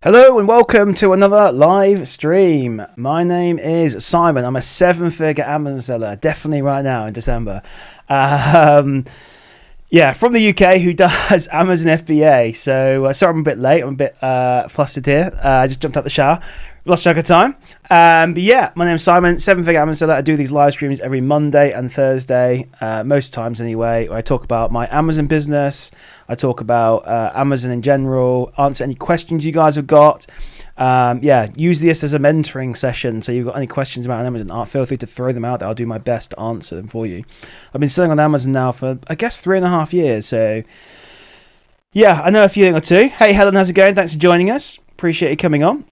Hello and welcome to another live stream. My name is Simon. I'm a seven-figure Amazon seller, definitely right now in December. From the UK, who does Amazon FBA. So sorry I'm a bit late. I'm a bit flustered here. I just jumped out the shower. Lost track of time. My name's Simon, seven-figure Amazon seller. I do these live streams every Monday and Thursday, most times anyway, where I talk about my Amazon business. I talk about Amazon in general, answer any questions you guys have got. Use this as a mentoring session. So you've got any questions about Amazon, feel free to throw them out there. I'll do my best to answer them for you. I've been selling on Amazon now for, I guess, 3.5 years. So yeah, I know a few thing or two. Hey, Helen, how's it going? Thanks for joining us. Appreciate you coming on.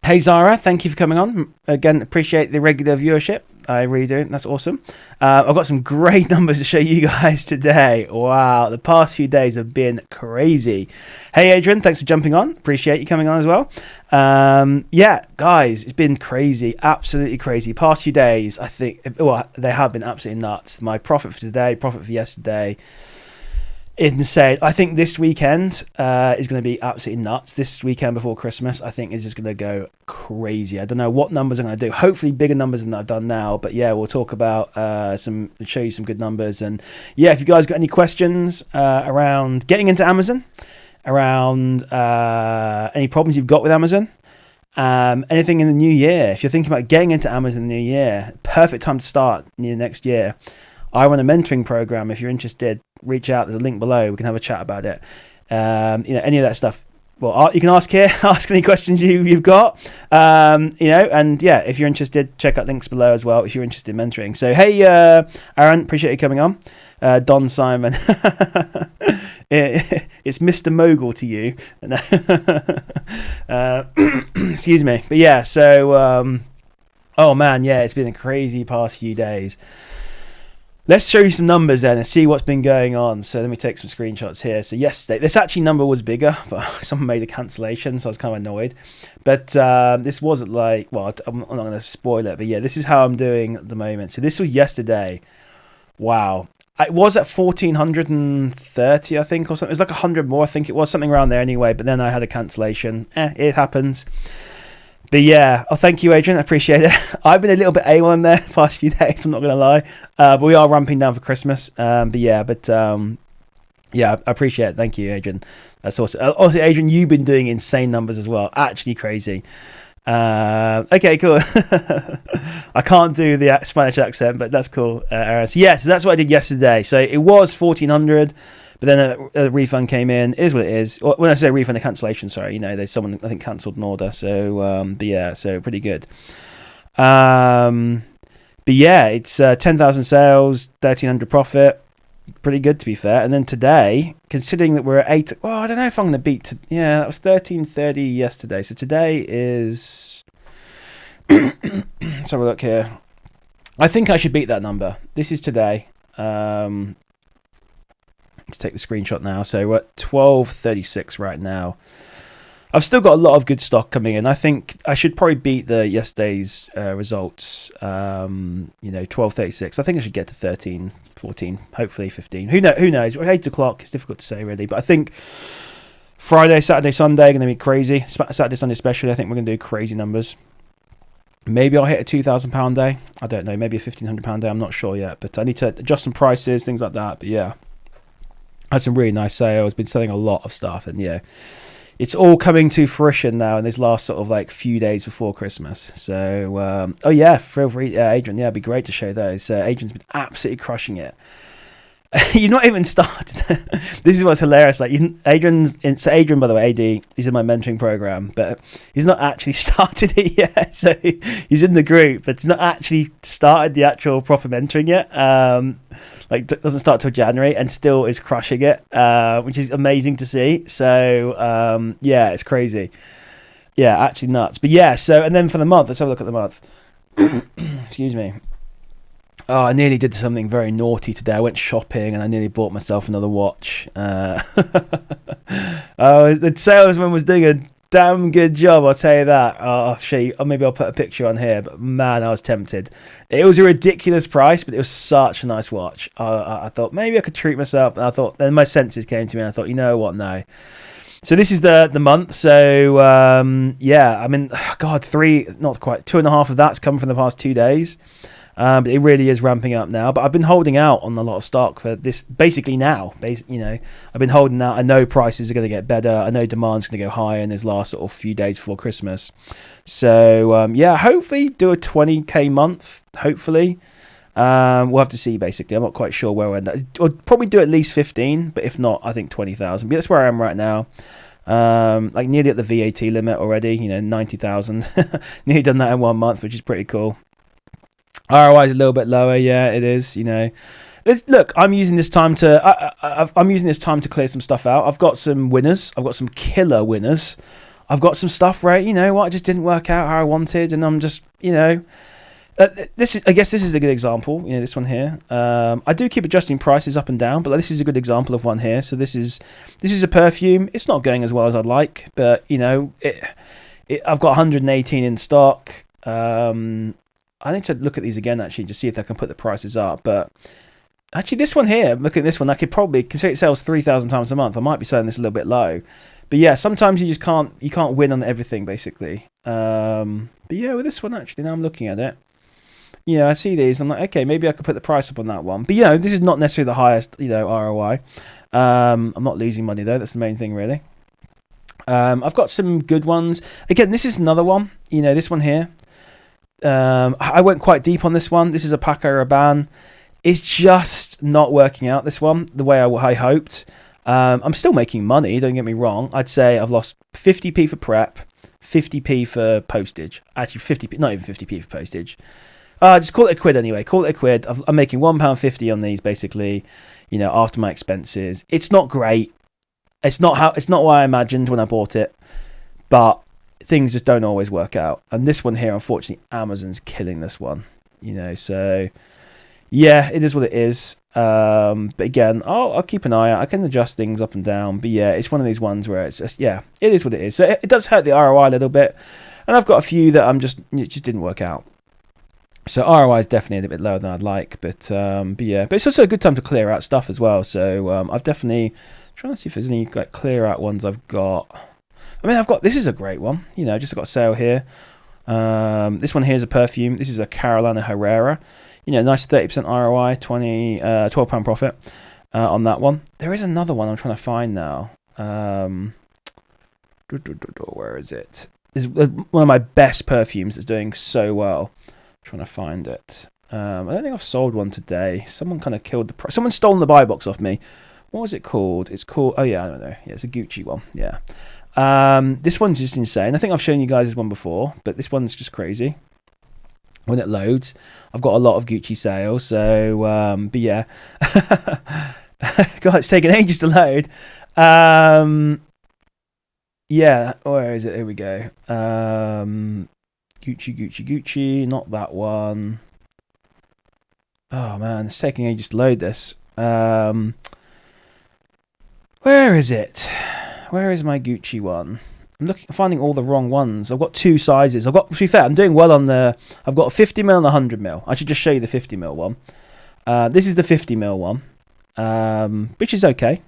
Hey, Zara, thank you for coming on. Again, appreciate the regular viewership. I really do. That's awesome. I've got some great numbers to show you guys today. Wow, the past few days have been crazy. Hey, Adrian, thanks for jumping on. Appreciate you coming on as well. Guys, it's been crazy, absolutely crazy. Past few days, I think, they have been absolutely nuts. My profit for today, profit for yesterday, insane. I think this weekend is going to be absolutely nuts. This weekend before Christmas, I think is just going to go crazy. I don't know what numbers I'm going to do. Hopefully bigger numbers than I've done now. But yeah, we'll talk about show you some good numbers. And yeah, if you guys got any questions around getting into Amazon, around any problems you've got with Amazon, anything in the new year, if you're thinking about getting into Amazon in the new year, perfect time to start next year. I run a mentoring program. If you're interested, reach out. There's a link below. We can have a chat about it. Any of that stuff. Well, you can ask here. Ask any questions you've got. If you're interested, check out links below as well if you're interested in mentoring. So, hey, Aaron, appreciate you coming on. Don Simon. It's Mr. Mogul to you. Excuse me. But yeah, so, it's been a crazy past few days. Let's show you some numbers then and see what's been going on. So let me take some screenshots here. So yesterday, this actually number was bigger, but someone made a cancellation, so I was kind of annoyed. But this wasn't like, well, I'm not going to spoil it, but yeah, this is how I'm doing at the moment. So this was yesterday. Wow. It was at 1,430, I think, or something. It was like 100 more, I think it was, something around there anyway. But then I had a cancellation. It happens. But yeah, thank you, Adrian. I appreciate it. I've been a little bit AWOL in there the past few days, I'm not going to lie. But we are ramping down for Christmas. I appreciate it. Thank you, Adrian. That's awesome. Also, Adrian, you've been doing insane numbers as well. Actually crazy. Okay, cool. I can't do the Spanish accent, but that's cool, Aaron. So that's what I did yesterday. So it was 1,400. But then a refund came in. It is what it is. When I say refund, a cancellation, sorry. There's someone, I think, cancelled an order. So, so pretty good. It's 10,000 sales, 1,300 profit. Pretty good, to be fair. And then today, considering that we're at 8... Well, I don't know if I'm going to beat... that was 1,330 yesterday. So today is... Let's have a look here. I think I should beat that number. This is today. To take the screenshot now. So we're at 1236 right now. I've still got a lot of good stock coming in. I think I should probably beat the yesterday's results. 1236. I think I should get to 13, 14, hopefully 15. Who knows? 8 o'clock. It's difficult to say really, but I think Friday, Saturday, Sunday are going to be crazy. Saturday, Sunday especially. I think we're going to do crazy numbers. Maybe I'll hit a £2,000 day. I don't know. Maybe a £1,500 day. I'm not sure yet, but I need to adjust some prices, things like that. But yeah. Had some really nice sales, been selling a lot of stuff, and it's all coming to fruition now in this last sort of like few days before Christmas. So feel free, Adrian, it'd be great to show those. Adrian's been absolutely crushing it. You've not even started. This is what's hilarious. Like Adrian, by the way, AD, he's in my mentoring program, but he's not actually started it yet. So he's in the group, but he's not actually started the actual proper mentoring yet. Doesn't start till January and still is crushing it, which is amazing to see. So it's crazy. Yeah, actually nuts. But yeah, so and then for the month, let's have a look at the month. Excuse me. Oh, I nearly did something very naughty today. I went shopping and I nearly bought myself another watch. The salesman was doing a damn good job, I'll tell you that. Maybe I'll put a picture on here, but man, I was tempted. It was a ridiculous price, but it was such a nice watch. I thought maybe I could treat myself, and I thought, then my senses came to me and I thought, you know what, no. So this is the month. So yeah, I mean, God, not quite 2.5 of that's come from the past 2 days. But it really is ramping up now. But I've been holding out on a lot of stock for this. Basically now, I've been holding out. I know prices are going to get better. I know demand's going to go higher in this last sort of few days before Christmas. So yeah, hopefully do a 20k month. Hopefully. We'll have to see. Basically, I'm not quite sure where we'll end up. I'll probably do at least 15, but if not, I think 20,000. But that's where I am right now. Like nearly at the VAT limit already. 90,000. Nearly done that in 1 month, which is pretty cool. ROI is a little bit lower. Yeah, it is. Look, I'm using this time to. I'm using this time to clear some stuff out. I've got some winners. I've got some killer winners. I've got some stuff right. You know what? It just didn't work out how I wanted, and I'm just I guess this is a good example. This one here. I do keep adjusting prices up and down, but this is a good example of one here. So this is a perfume. It's not going as well as I'd like, but I've got 118 in stock. I need to look at these again actually to see if I can put the prices up. But actually, this one here, look at this one. I could probably consider it sells 3,000 times a month. I might be selling this a little bit low, but yeah, sometimes you just can't win on everything basically. But yeah, with this one actually, now I'm looking at it. I see these. I'm like, okay, maybe I could put the price up on that one. But this is not necessarily the highest, ROI. I'm not losing money though. That's the main thing, really. I've got some good ones. Again, this is another one. This one here. I went quite deep on this one. This is a Paco Rabanne. It's just not working out, this one, the way I hoped. I'm still making money, don't get me wrong. I'd say I've lost 50p for prep, 50p for postage. Actually, 50p, not even 50p for postage. Just call it a quid anyway. Call it a quid. I'm making £1.50 on these basically, after my expenses. It's not great. It's not what I imagined when I bought it, but things just don't always work out. And this one here, unfortunately, Amazon's killing this one. So yeah, it is what it is. But again, I'll keep an eye out. I can adjust things up and down. But yeah, it's one of these ones where it's just, yeah, it is what it is. So it does hurt the ROI a little bit. And I've got a few that it just didn't work out. So ROI is definitely a little bit lower than I'd like, but yeah, but it's also a good time to clear out stuff as well. So I've definitely trying to see if there's any like clear out ones I've got. I mean, this is a great one. Just got a sale here. This one here is a perfume. This is a Carolina Herrera. Nice 30% ROI, £12 profit on that one. There is another one I'm trying to find now. Where is it? This is one of my best perfumes that's doing so well. Trying to find it. I don't think I've sold one today. Someone kind of killed the someone's stolen the buy box off me. What was it called? It's called, oh yeah, I don't know. Yeah, it's a Gucci one. Yeah. This one's just insane. I think I've shown you guys this one before, but this one's just crazy. When it loads, I've got a lot of Gucci sales. So, but yeah. God, it's taking ages to load. Yeah, where is it? Here we go. Gucci, not that one. Oh man, it's taking ages to load this. Where is it? Where is my Gucci one? I'm finding all the wrong ones. I've got two sizes. To be fair, I'm doing well on I've got a 50ml and a 100ml. I should just show you the 50ml one. This is the 50ml one, which is okay.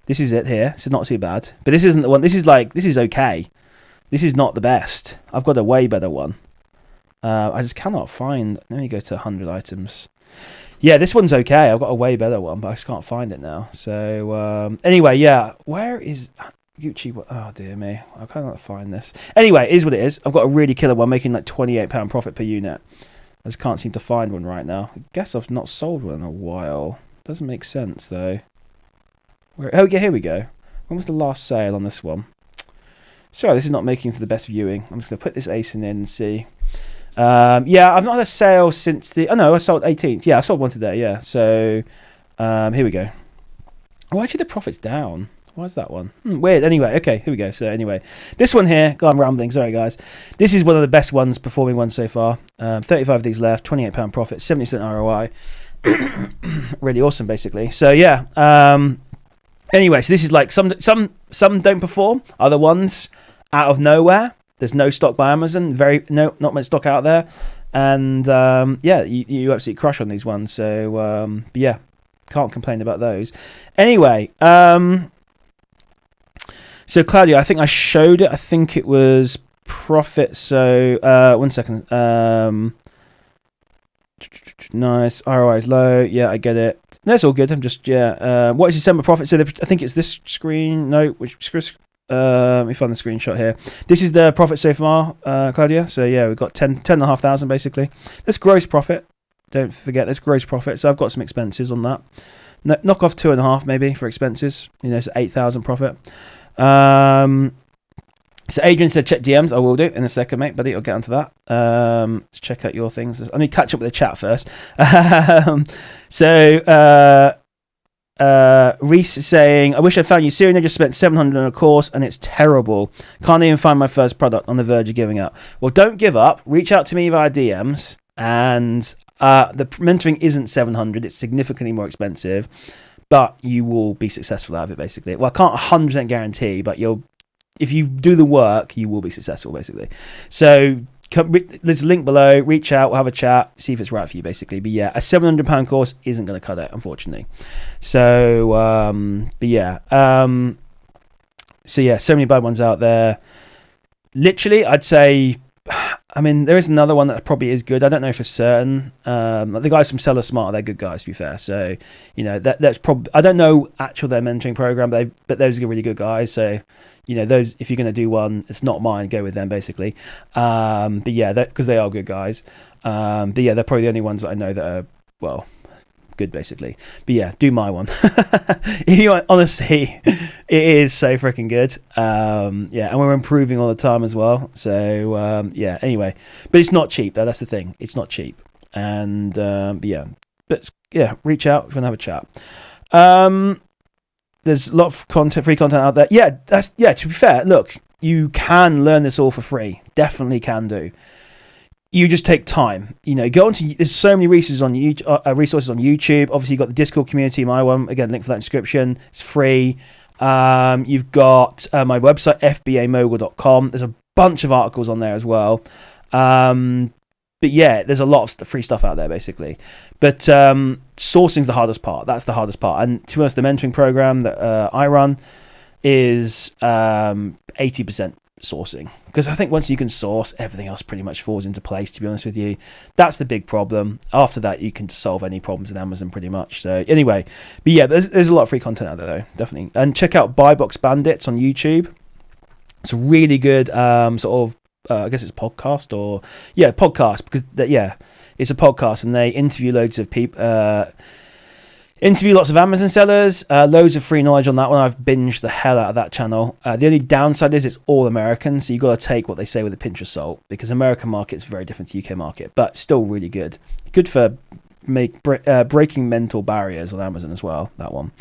This is it here, so not too bad. But this isn't the one. This is okay. This is not the best. I've got a way better one. I just cannot find. Let me go to 100 items. Yeah, this one's okay. I've got a way better one, but I just can't find it now. So anyway, yeah. Where is Gucci? Oh dear me, I cannot find this. Anyway, it is what it is. I've got a really killer one, making like £28 profit per unit. I just can't seem to find one right now. I guess I've not sold one in a while. Doesn't make sense though. Oh yeah, here we go. When was the last sale on this one? Sorry, this is not making for the best viewing. I'm just going to put this ASIN in and see. Yeah, I've not had a sale since the... Oh, no, I sold 18th. Yeah, I sold one today, yeah. So, here we go. Oh, actually, the profit's down. Why is that one? Weird. Anyway, okay, here we go. So, anyway, this one here... God, I'm rambling. Sorry, guys. This is one of the best ones, performing ones so far. 35 of these left, £28 profit, 70% ROI. Really awesome, basically. So, yeah. Anyway, so this is like... Some don't perform. Other ones... out of nowhere, there's no stock by Amazon, not much stock out there, and yeah, you absolutely crush on these ones. So but yeah, can't complain about those. Anyway, So Claudia, I think I showed it. I think it was profit. So 1 second. Nice. ROI is low. Yeah, I get it. That's all good. I'm just what is December profit? So I think it's this screen. No, which screen? Let me find the screenshot here. This is the profit so far, Claudia. So yeah, we've got 10,500 basically. That's gross profit. Don't forget, that's gross profit. So I've got some expenses on that. Knock off 2.5 maybe for expenses. So 8,000 profit. So Adrian said check DMs. I will do in a second, mate, buddy. I'll get onto that. Let's check out your things. I need to catch up with the chat first. Reese is saying, I wish I found you sooner. I just spent 700 on a course and it's terrible. Can't even find my first product, on the verge of giving up. Well, don't give up. Reach out to me via DMs. And the mentoring isn't 700. It's significantly more expensive, but you will be successful out of it, basically. Well, I can't 100% guarantee, but if you do the work, you will be successful, basically. So there's a link below. Reach out, we'll have a chat, see if it's right for you, basically. But yeah, a £700 course isn't going to cut it, unfortunately. So, so many bad ones out there. Literally, I'd say, there is another one that probably is good. I don't know for certain. Like the guys from Seller Smart, they're good guys, to be fair. So, that's probably, I don't know their mentoring program, but those are really good guys. So, those, if you're going to do one, it's not mine, go with them, basically. But yeah, because they are good guys. But yeah, they're probably the only ones that I know that are, well, good, basically. But yeah, do my one. If you want, honestly, it is so freaking good. Yeah, and we're improving all the time as well. So yeah, anyway, but it's not cheap though. That's the thing. It's not cheap. And but yeah, reach out if you want to have a chat. There's a lot of free content out there. Yeah, to be fair, look, you can learn this all for free. Definitely can do. You just take time. Go onto. There's so many resources on YouTube. Obviously, you've got the Discord community. My one, again, link for that in the description. It's free. You've got my website, fbamogul.com. There's a bunch of articles on there as well. But yeah, there's a lot of free stuff out there, basically. But sourcing's the hardest part. That's the hardest part. And to be honest, the mentoring program that I run is 80% sourcing, because I think once you can source, everything else pretty much falls into place, to be honest with you. That's the big problem. After that, you can solve any problems in Amazon pretty much. So anyway, but yeah, there's a lot of free content out there though, definitely. And check out Buy Box Bandits on YouTube. It's a really good sort of I guess it's podcast podcast, because it's a podcast and they interview loads of people. Interview lots of Amazon sellers, loads of free knowledge on that one. I've binged the hell out of that channel. The only downside is it's all American, so you've got to take what they say with a pinch of salt, because American market is very different to UK market, but still really good. Good for breaking mental barriers on Amazon as well, that one.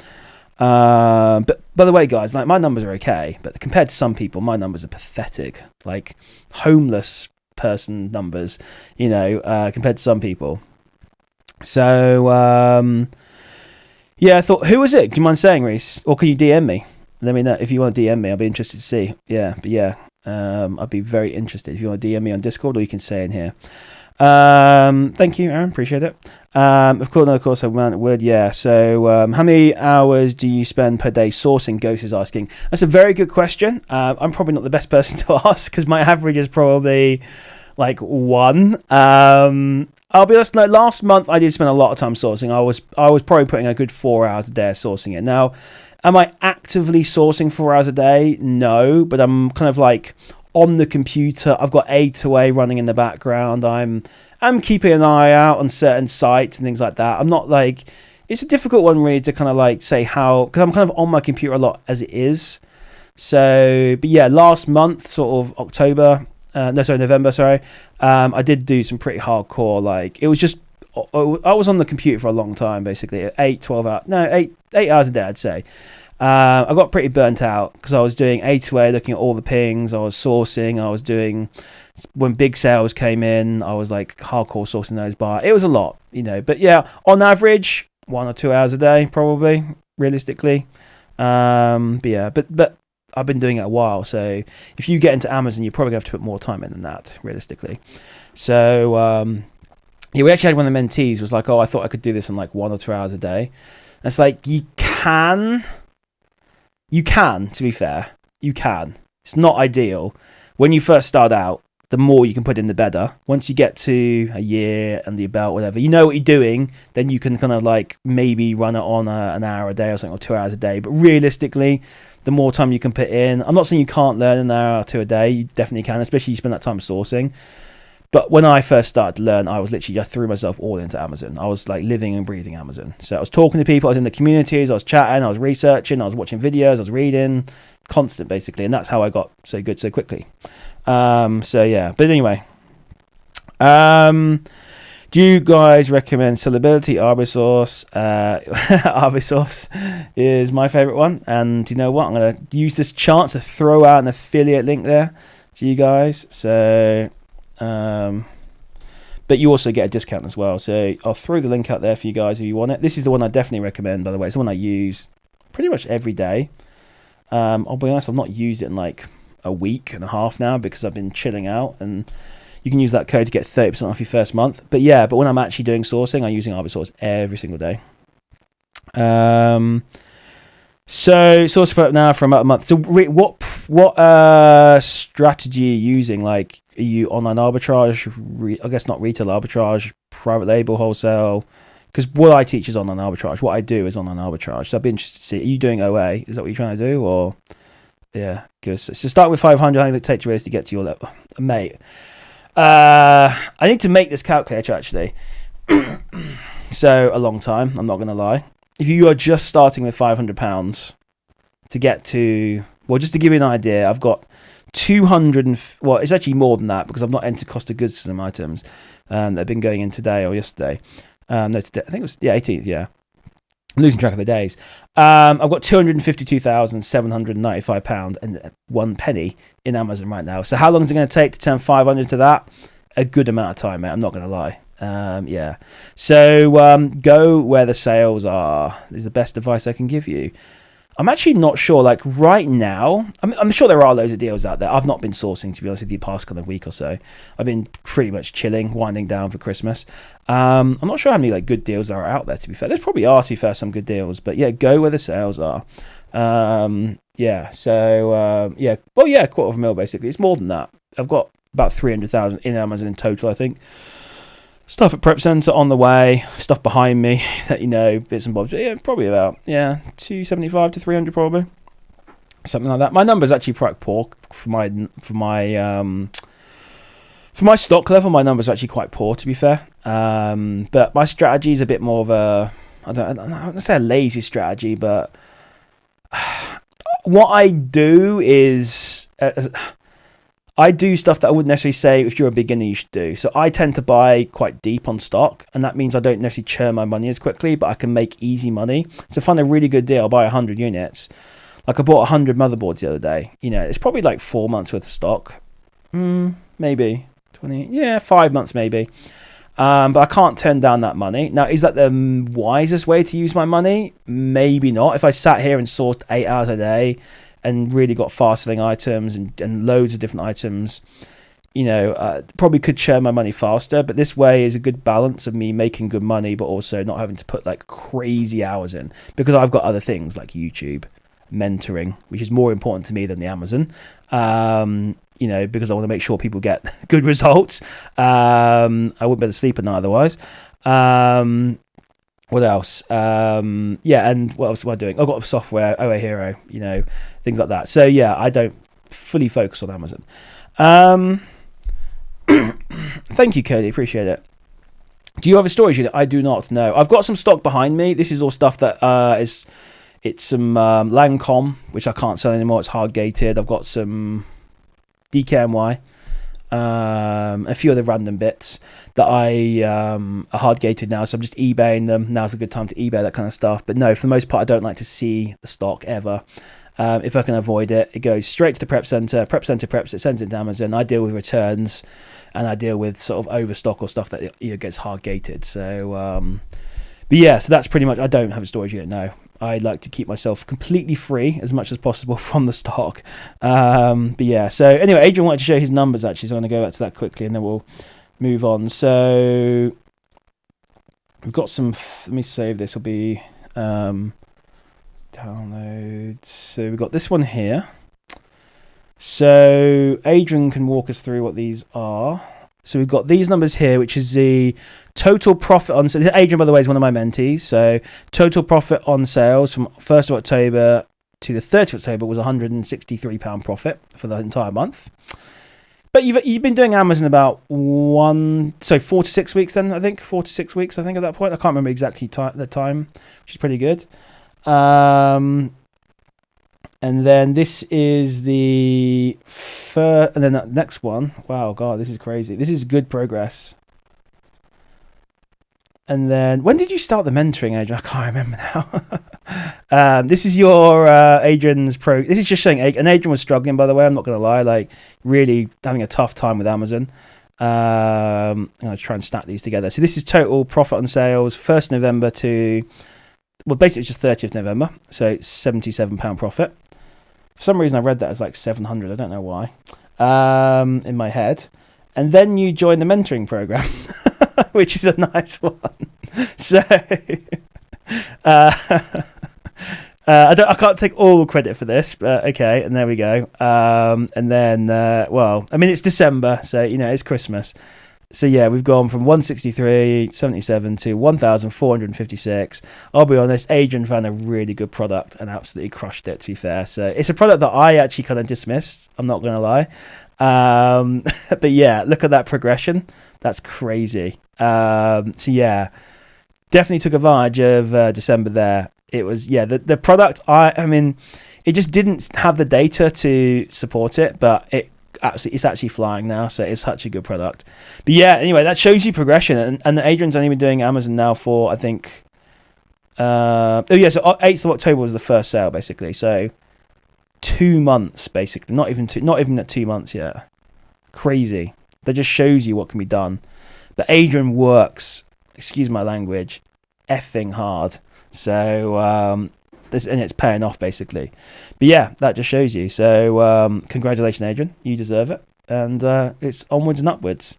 But by the way, guys, like my numbers are okay, but compared to some people, my numbers are pathetic. Like homeless person numbers, compared to some people. So, yeah, I thought, who was it? Do you mind saying, Reese? Or can you DM me? Let me know. If you want to DM me, I'll be interested to see. Yeah, but yeah, I'd be very interested if you want to DM me on Discord, or you can say in here. Thank you, Aaron. Appreciate it. Of course, I would. Yeah. So, how many hours do you spend per day sourcing? Ghost is asking. That's a very good question. I'm probably not the best person to ask, because my average is probably like 1. I'll be honest. Like last month, I did spend a lot of time sourcing. I was probably putting a good 4 hours a day sourcing it. Now, am I actively sourcing 4 hours a day? No, but I'm kind of like on the computer. I've got A2A running in the background. I'm keeping an eye out on certain sites and things like that. I'm not like, it's a difficult one really to kind of like say how, because I'm kind of on my computer a lot as it is. So, but yeah, last month, sort of November, I did do some pretty hardcore, like, it was just, I was on the computer for a long time, basically, 8 hours a day, I'd say. I got pretty burnt out, because I was doing A2A, looking at all the pings, I was sourcing, I was doing, when big sales came in, I was like hardcore sourcing those it was a lot, but yeah, on average, 1 or 2 hours a day, probably, realistically. But yeah, but I've been doing it a while, so if you get into Amazon, you're probably going to have to put more time in than that, realistically. So, yeah, we actually had one of the mentees was like, oh, I thought I could do this in like 1 or 2 hours a day. And it's like, you can, to be fair, You can. It's not ideal. When you first start out, the more you can put in, the better. Once you get to a year under your belt, whatever, you know what you're doing, then you can kind of like maybe run it on an hour a day or something, or 2 hours a day. But realistically, the more time you can put in, I'm not saying you can't learn an hour or two a day. You definitely can, especially if you spend that time sourcing. But when I first started to learn, I was literally just threw myself all into Amazon. I was like living and breathing Amazon. So I was talking to people, I was in the communities, I was chatting, I was researching, I was watching videos, I was reading, constant basically. And that's how I got so good so quickly. So yeah, but anyway, do you guys recommend Sellability? Arbisource? Arbisource is my favorite one. And you know what? I'm going to use this chance to throw out an affiliate link there to you guys. So, but you also get a discount as well. So I'll throw the link out there for you guys if you want it. This is the one I definitely recommend, by the way. It's the one I use pretty much every day. I'll be honest, I've not used it in like a week and a half now because I've been chilling out, and you can use that code to get 30% off your first month. But yeah, but when I'm actually doing sourcing, I'm using Arbisource every single day. So source for now for about a month. So what strategy are you using? Like, are you online arbitrage? I guess not retail arbitrage, private label, wholesale. Because what I teach is online arbitrage. What I do is online arbitrage. So I'd be interested to see. Are you doing OA? Is that what you're trying to do, or? Yeah, good. So start with 500. How long does it take to get to your level, mate? I need to make this calculator actually. So a long time. I'm not going to lie. If you are just starting with £500 to get to, well, just to give you an idea, I've got 200. Well, it's actually more than that because I've not entered cost of goods for some items that have been going in today or yesterday. No, today. I think it was 18th. Yeah. I'm losing track of the days. I've got £252,795 and 1 penny in Amazon right now. So how long is it going to take to turn 500 to that? A good amount of time, mate. I'm not going to lie. Yeah. So go where the sales are is the best advice I can give you. I'm actually not sure. Like right now, I'm sure there are loads of deals out there. I've not been sourcing, to be honest with you, the past kind of week or so. I've been pretty much chilling, winding down for Christmas. I'm not sure how many like good deals there are out there. To be fair, there's probably are, to be fair, some good deals. But yeah, go where the sales are. Yeah. So yeah. Well, yeah, $250,000 basically. It's more than that. I've got about 300,000 in Amazon in total, I think. Stuff at Prep Centre on the way, stuff behind me that bits and bobs. But yeah, probably about 275 to 300 probably, something like that. My number's actually quite poor for my stock level. My number's actually quite poor, to be fair. But my strategy is a bit more of a I don't want to say a lazy strategy, but what I do is. I do stuff that I wouldn't necessarily say if you're a beginner you should do. So I tend to buy quite deep on stock, and that means I don't necessarily churn my money as quickly, but I can make easy money. So if I find a really good deal, I'll buy 100 units. Like I bought 100 motherboards the other day. It's probably like 4 months worth of stock. Maybe 20. 5 months maybe. But I can't turn down that money. Now, is that the wisest way to use my money? Maybe not. If I sat here and sourced 8 hours a day and really got fast selling items and loads of different items, probably could churn my money faster. But this way is a good balance of me making good money, but also not having to put like crazy hours in, because I've got other things like YouTube, mentoring, which is more important to me than the Amazon, because I want to make sure people get good results. I wouldn't be able to sleep at night otherwise. What else? And what else am I doing? I've got software, OA Hero, things like that. So yeah, I don't fully focus on Amazon. Thank you, Cody. Appreciate it. Do you have a storage unit? I do not. No, I've got some stock behind me. This is all stuff that it's some Lancome, which I can't sell anymore. It's hard gated. I've got some DKNY. A few other random bits that I are hard gated now, so I'm just eBaying them. Now's a good time to eBay that kind of stuff. But no, for the most part, I don't like to see the stock ever. If I can avoid it, it goes straight to the Prep Centre. Prep Centre preps it, sends it to Amazon. I deal with returns, and I deal with sort of overstock or stuff that gets hard gated. So, but yeah, so that's pretty much. I don't have a storage unit now. I like to keep myself completely free as much as possible from the stock. But yeah, so anyway, Adrian wanted to show his numbers actually, so I'm going to go back to that quickly and then we'll move on. So we've got some, let me save this, will be downloads. So we've got this one here. So Adrian can walk us through what these are. So we've got these numbers here, which is the total profit on. So Adrian, by the way, is one of my mentees. So total profit on sales from 1st of October to the 30th of October was £163 profit for the entire month. But you've been doing Amazon about 4 to 6 weeks then, I think. 4 to 6 weeks, I think, at that point. I can't remember exactly the time, which is pretty good. And then this is the first, and then that next one. Wow, God, this is crazy. This is good progress. And then, when did you start the mentoring, Adrian? I can't remember now. This is your Adrian's pro. This is just showing, and Adrian was struggling, by the way. I'm not going to lie, like really having a tough time with Amazon. I'm going to try and stack these together. So this is total profit on sales, 1st November to, well, basically it's just 30th November. So it's £77 profit. For some reason, I read that as like 700. I don't know why. In my head. And then you join the mentoring program, which is a nice one. So I can't take all credit for this, but okay. And there we go. And then, well, I mean, it's December, so, you know, it's Christmas. So yeah, we've gone from 163.77 to 1,456. I'll be honest, Adrian found a really good product and absolutely crushed it, to be fair. So it's a product that I actually kind of dismissed, I'm not going to lie. But yeah, look at that progression. That's crazy. So yeah, definitely took advantage of December there. It was, yeah, the product, I mean, it just didn't have the data to support it, but it's actually flying now, so it's such a good product. But yeah, anyway, that shows you progression, and Adrian's only been doing Amazon now for, I think, so 8th of October was the first sale, basically. So 2 months, basically, not even at 2 months yet. Crazy. That just shows you what can be done. But Adrian works, excuse my language, effing hard. So and it's paying off, basically. But yeah, that just shows you. So congratulations, Adrian. You deserve it. And it's onwards and upwards.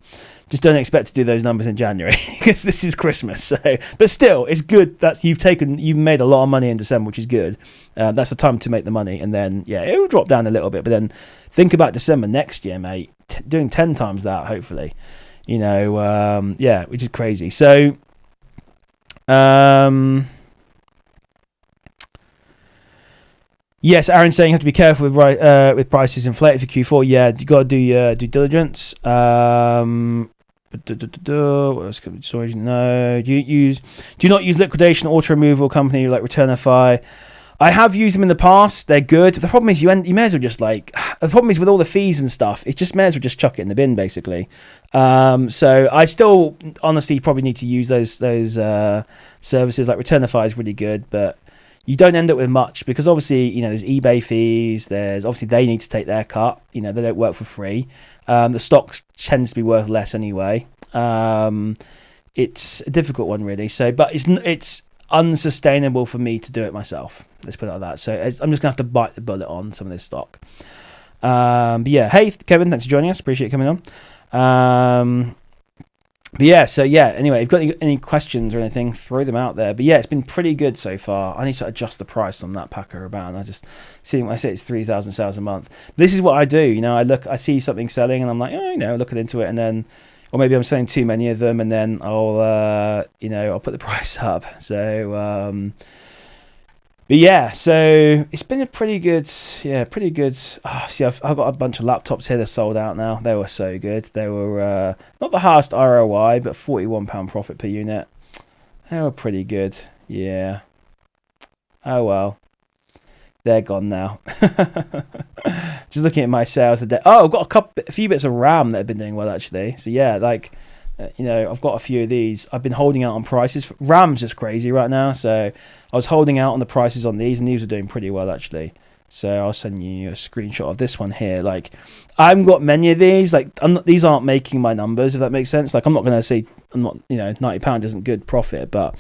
Just don't expect to do those numbers in January because this is Christmas. So, but still, it's good that you've made a lot of money in December, which is good. That's the time to make the money, and then yeah, it will drop down a little bit. But then think about December next year, mate. Doing 10 times that, hopefully. You know, yeah, which is crazy. So, yes, Aaron's saying you have to be careful with prices inflated for Q4. Yeah, you got to do your due diligence. What else could storage? No. Do you not use liquidation auto removal company like Returnify? I have used them in the past. They're good. The problem is you may as well just like, the problem is with all the fees and stuff, it just may as well just chuck it in the bin, basically. So I still honestly probably need to use those services. Like Returnify is really good, but you don't end up with much because obviously, you know, there's eBay fees. There's obviously they need to take their cut. You know, they don't work for free. The stocks tends to be worth less anyway. It's a difficult one, really. So, but it's unsustainable for me to do it myself. Let's put it like that. So I'm just gonna have to bite the bullet on some of this stock. But yeah, hey Kevin, thanks for joining us. Appreciate you coming on. But yeah, so yeah, anyway, if you've got any questions or anything, throw them out there. But yeah, it's been pretty good so far. I need to adjust the price on that packer about. I just see when I say it's 3,000 sales a month. This is what I do. You know, I see something selling and I'm like, oh, you know, looking into it, and then, or maybe I'm selling too many of them, and then I'll put the price up. So, but yeah, so it's been a pretty good. Oh, see, I've got a bunch of laptops here. They're sold out now. They were so good. They were not the highest ROI, but £41 profit per unit. They were pretty good. Yeah. Oh well, they're gone now. Just looking at my sales today. Oh, I've got a few bits of RAM that have been doing well actually. So yeah, like. I've got a few of these. I've been holding out on prices. RAM's just crazy right now, so I was holding out on the prices on these, and these are doing pretty well actually. So I'll send you a screenshot of this one here. Like, I haven't got many of these. Like, these aren't making my numbers, if that makes sense. Like, I'm not going to say £90 isn't good profit, but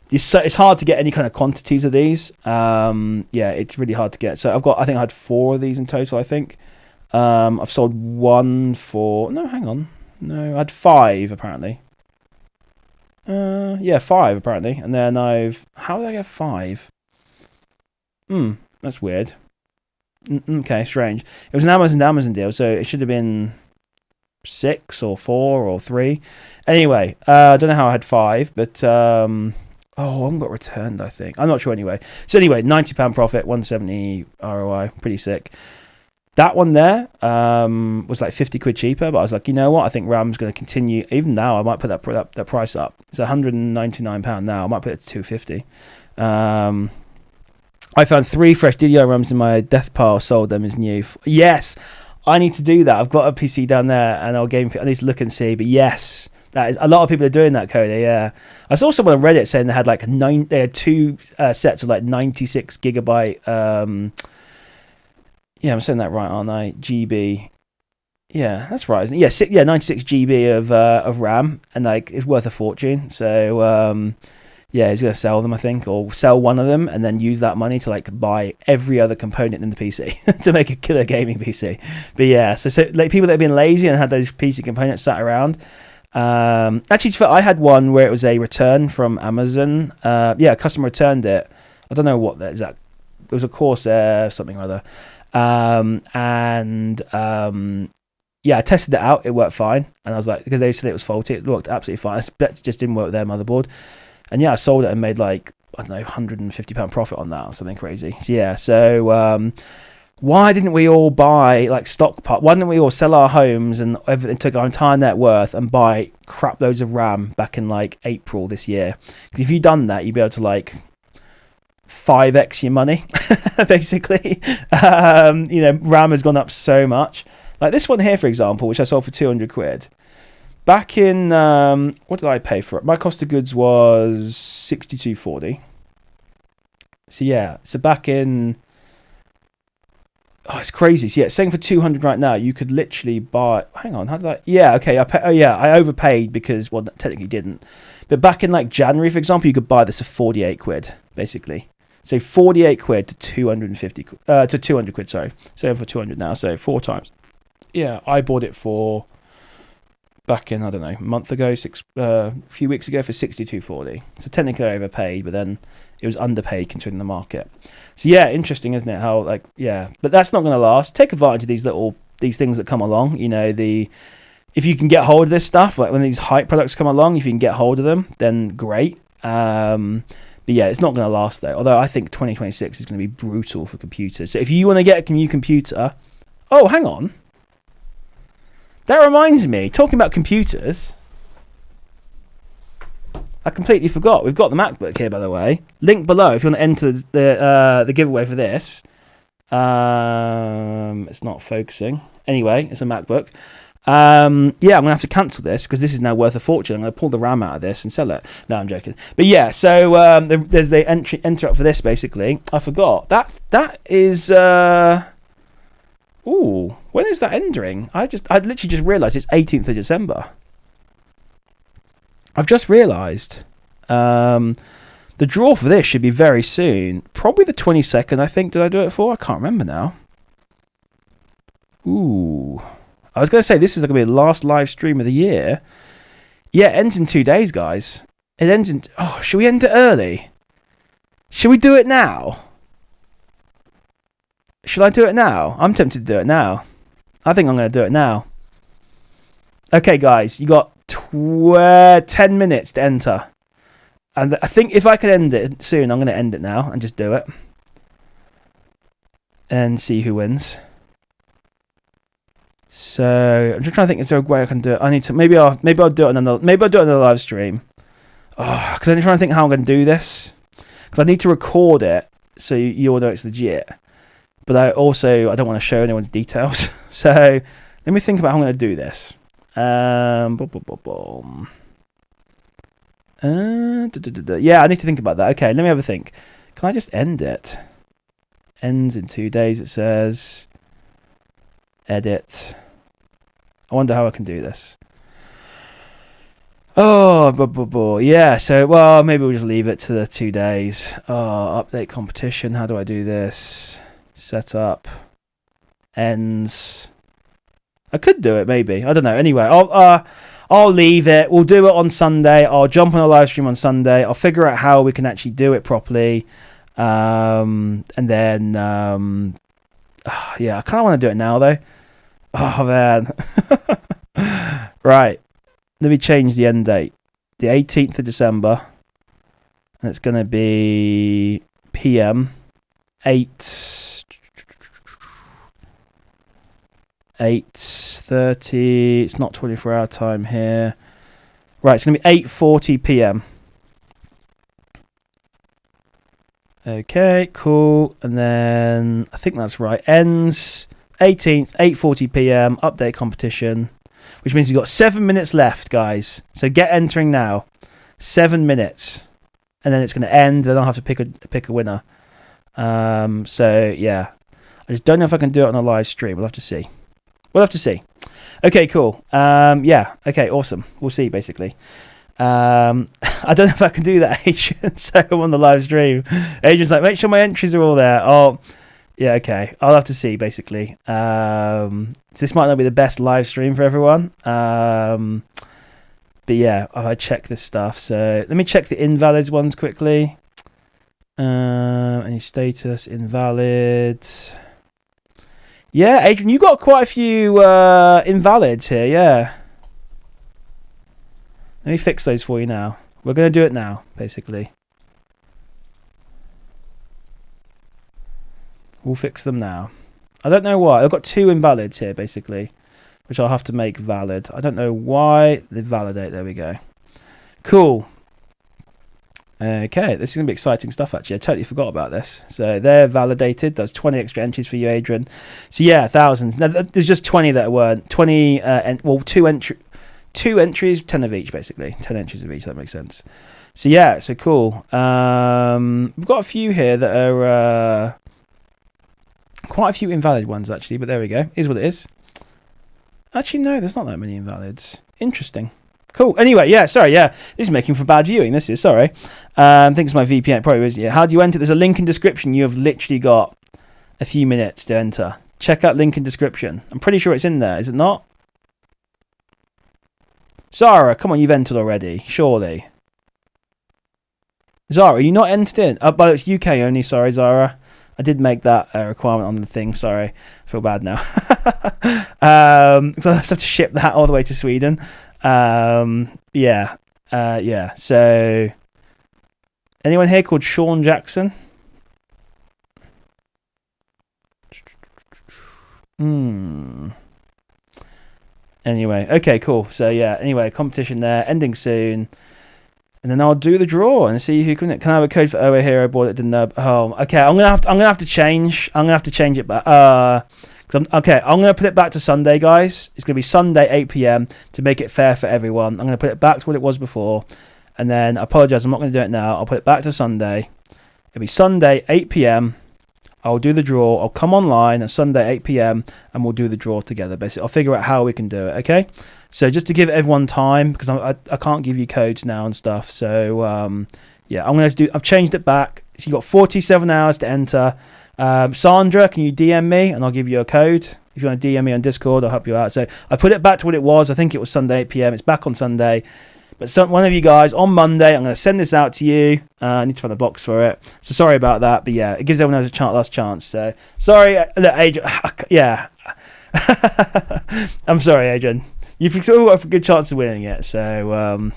it's hard to get any kind of quantities of these. Yeah, it's really hard to get. So I think I had 4 of these in total. I think I've sold one for. No, hang on. No, I had 5 apparently. 5 apparently, and then how did I get 5? That's weird. Okay, strange. It was an Amazon deal, so it should have been 6 or 4 or 3. Anyway, I don't know how I had 5, but I haven't got returned, I think. I'm not sure anyway. So anyway, £90 profit, 170 ROI, pretty sick. That one there was like 50 quid cheaper, but I was like, you know what? I think RAM's going to continue. Even now, I might put that price up. It's £199 now. I might put it to 250. I found 3 fresh DDR RAMs in my death pile, sold them as new. Yes, I need to do that. I've got a PC down there, and I need to look and see. But yes, that is a lot of people are doing that, Cody. Yeah, I saw someone on Reddit saying they had like they had 2 sets of like 96 gigabyte. Yeah, I'm saying that right, aren't I? GB. Yeah, that's right, isn't it? Yeah, 96 GB of RAM, and like it's worth a fortune. So yeah, he's gonna sell them, I think, or sell one of them, and then use that money to like buy every other component in the PC to make a killer gaming PC. But yeah, so like people that have been lazy and had those PC components sat around. Actually, I had one where it was a return from Amazon. Yeah, a customer returned it. I don't know what that exact. It was a Corsair something or other. Yeah, I tested it out. It worked fine, and I was like, because they said it was faulty, it worked absolutely fine. It just didn't work with their motherboard, and yeah, I sold it and made like, I don't know, £150 profit on that or something crazy. So yeah, why didn't we all buy like stock part? Why didn't we all sell our homes and everything, took our entire net worth and buy crap loads of RAM back in like April this year? Because if you'd done that, you'd be able to like 5x your money basically. RAM has gone up so much. Like this one here, for example, which I sold for 200 quid back in what did I pay for it? My cost of goods was 62.40. So yeah, so back in, it's crazy. So yeah, it's saying for 200 right now, you could literally buy, hang on, how did I, yeah, okay, I overpaid because, well, technically didn't, but back in like January, for example, you could buy this for 48 quid basically. So 48 quid to 250 to 200 quid, sorry. Selling for 200 now, so 4 times. Yeah, I bought it for back in, I don't know, a month ago, a few weeks ago for 62.40. So technically I overpaid, but then it was underpaid considering the market. So yeah, interesting, isn't it? How like, yeah, but that's not going to last. Take advantage of these things that come along. You know, if you can get hold of this stuff, like when these hype products come along, if you can get hold of them, then great. But yeah, it's not going to last though. Although I think 2026 is going to be brutal for computers. So if you want to get a new computer, oh, hang on. That reminds me, talking about computers, I completely forgot. We've got the MacBook here, by the way. Link below if you want to enter the giveaway for this. It's not focusing. Anyway, it's a MacBook. Yeah, I'm going to have to cancel this because this is now worth a fortune. I'm going to pull the RAM out of this and sell it. No, I'm joking. But yeah, so there's the enter up for this, basically. I forgot. That is... Ooh, when is that ending? I literally just realised it's 18th of December. I've just realised. The draw for this should be very soon. Probably the 22nd, I think. Did I do it for? I can't remember now. Ooh. I was going to say this is going to be the last live stream of the year. Yeah, it ends in 2 days, guys. It ends in... Oh, should we end it early? Should we do it now? Should I do it now? I'm tempted to do it now. I think I'm going to do it now. Okay, guys, you got 10 minutes to enter. And I think if I can end it soon, I'm going to end it now and just do it. And see who wins. So I'm just trying to think, is there a way I can do it? I need to, maybe I'll do it on another live stream. Oh, because I'm trying to think how I'm going to do this. Because I need to record it so you all know it's legit. But I don't want to show anyone's details. So let me think about how I'm going to do this. Yeah, I need to think about that. Okay, let me have a think. Can I just end it? Ends in 2 days, it says. Edit. I wonder how I can do this. Oh, yeah. So, well, maybe we'll just leave it to the 2 days. Oh, update competition. How do I do this? Set up. Ends. I could do it, maybe. I don't know. Anyway, I'll leave it. We'll do it on Sunday. I'll jump on a live stream on Sunday. I'll figure out how we can actually do it properly. And then, Yeah, I kind of want to do it now though. Oh man. Right. Let me change the end date. The 18th of December. And it's going to be PM 8:30. It's not 24-hour time here. Right, it's going to be 8:40 PM. Okay, cool. And then I think that's right. Ends 18th, 8:40 PM. Update competition, which means you've got 7 minutes left, guys. So get entering now. 7 minutes, and then it's going to end. Then I'll have to pick a winner. So yeah, I just don't know if I can do it on a live stream. We'll have to see. Okay, cool. Yeah. Okay, awesome. We'll see. Basically. I don't know if I can do that, Adrian. So I'm on the live stream. Adrian's like, make sure my entries are all there. Oh, yeah, okay. I'll have to see, basically. So this might not be the best live stream for everyone. But yeah, I check this stuff. So let me check the invalids ones quickly. Any status invalid? Yeah, Adrian, you got quite a few invalids here. Yeah. Let me fix those for you now. We're going to do it now, basically. We'll fix them now. I don't know why. I've got 2 invalids here, basically, which I'll have to make valid. I don't know why. They validate. There we go. Cool. Okay, this is going to be exciting stuff, actually. I totally forgot about this. So they're validated. There's 20 extra entries for you, Adrian. So yeah, thousands. Now, there's just 20 that weren't. 20, two entries, 10 of each, basically. 10 entries of each, that makes sense. So yeah, so cool. We've got a few here that are quite a few invalid ones, actually, but there we go. Here's what it is. Actually, no, there's not that many invalids. Interesting. Cool. Anyway, yeah, sorry, yeah. This is making for bad viewing, this is, sorry. I think it's my VPN, it probably is. Yeah. How do you enter? There's a link in description. You have literally got a few minutes to enter. Check out link in description. I'm pretty sure it's in there, is it not? Zara, come on, you've entered already, surely. Zara, are you not entered in? Oh, but it's UK only, sorry, Zara. I did make that requirement on the thing, sorry. I feel bad now. So I have to ship that all the way to Sweden. Yeah. So, anyone here called Sean Jackson? Anyway, okay, cool. So yeah, anyway, competition there, ending soon. And then I'll do the draw and see who can I have a code for OA Hero boy that didn't know. Oh, okay. I'm gonna have to change. I'm gonna have to change it back. I'm gonna put it back to Sunday, guys. It's gonna be Sunday 8 PM to make it fair for everyone. I'm gonna put it back to what it was before, and then I apologize. I'm not gonna do it now. I'll put it back to Sunday. It'll be Sunday 8 PM. I'll do the draw. I'll come online on Sunday 8 PM and we'll do the draw together. Basically, I'll figure out how we can do it. Okay. So just to give everyone time, because I can't give you codes now and stuff. So yeah, I'm gonna I've changed it back. So you got 47 hours to enter. Sandra, can you DM me and I'll give you a code. If you want to DM me on Discord, I'll help you out. So I put it back to what it was. I think it was Sunday 8 PM. It's back on Sunday. But one of you guys on Monday, I'm going to send this out to you. I need to find a box for it. So sorry about that. But yeah, it gives everyone else a last chance. So sorry, look, Adrian. Yeah. I'm sorry, Adrian. You've still got a good chance of winning it. So,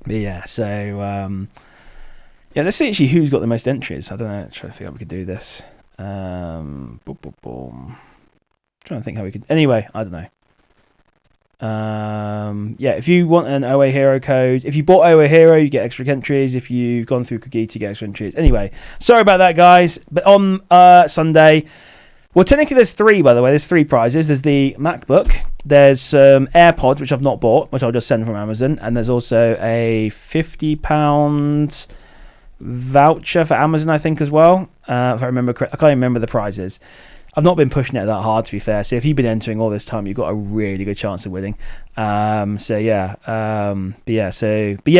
yeah. So, yeah, let's see actually who's got the most entries. I don't know. Try to figure out how we could do this. Boom. Trying to think how we could. Anyway, I don't know. Yeah, if you want an OA Hero code, if you bought OA Hero, you get extra entries. If you've gone through Kogito, you get extra entries. Anyway, sorry about that, guys. But on Sunday, well, technically there's 3, by the way. There's 3 prizes. There's the MacBook. There's AirPods, which I've not bought, which I'll just send from Amazon. And there's also a £50 voucher for Amazon, I think, as well. If I remember correctly. I can't even remember the prizes. I've not been pushing it that hard, to be fair. So if you've been entering all this time, you've got a really good chance of winning. So yeah, but yeah,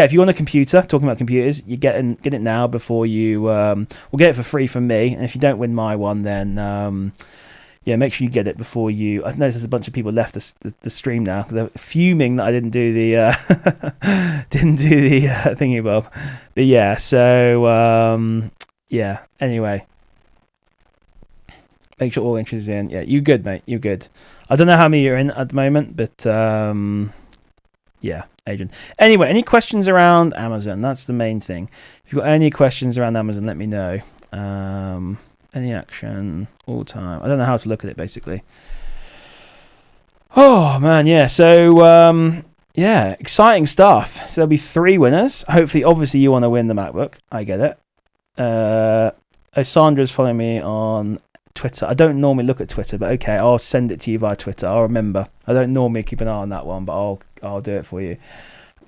if you want a computer, talking about computers, you get it now before you. We'll get it for free from me, and if you don't win my one, then yeah, make sure you get it before you. I noticed there's a bunch of people left the stream now because they're fuming that I didn't do the thingy bob. But yeah, so yeah. Anyway. Make sure all entries in. Yeah, you good, mate. You good. I don't know how many you're in at the moment, but yeah, Adrian. Anyway, any questions around Amazon? That's the main thing. If you've got any questions around Amazon, let me know. Any action, all time. I don't know how to look at it, basically. Oh, man, yeah. So, yeah, exciting stuff. So there'll be 3 winners. Hopefully, obviously, you want to win the MacBook. I get it. Sandra's following me on Twitter. I don't normally look at Twitter, but okay, I'll send it to you via Twitter. I'll remember. I don't normally keep an eye on that one, but I'll do it for you.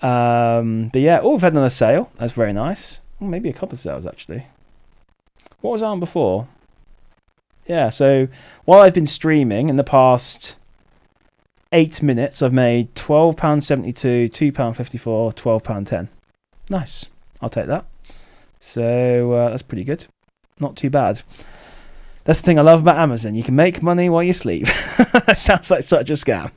But yeah, we've had another sale. That's very nice. Maybe a couple of sales, actually. What was I on before? Yeah, so while I've been streaming in the past 8 minutes, I've made £12.72, £2.54, £12.10. Nice. I'll take that. So that's pretty good. Not too bad. That's the thing I love about Amazon. You can make money while you sleep. Sounds like such a scam.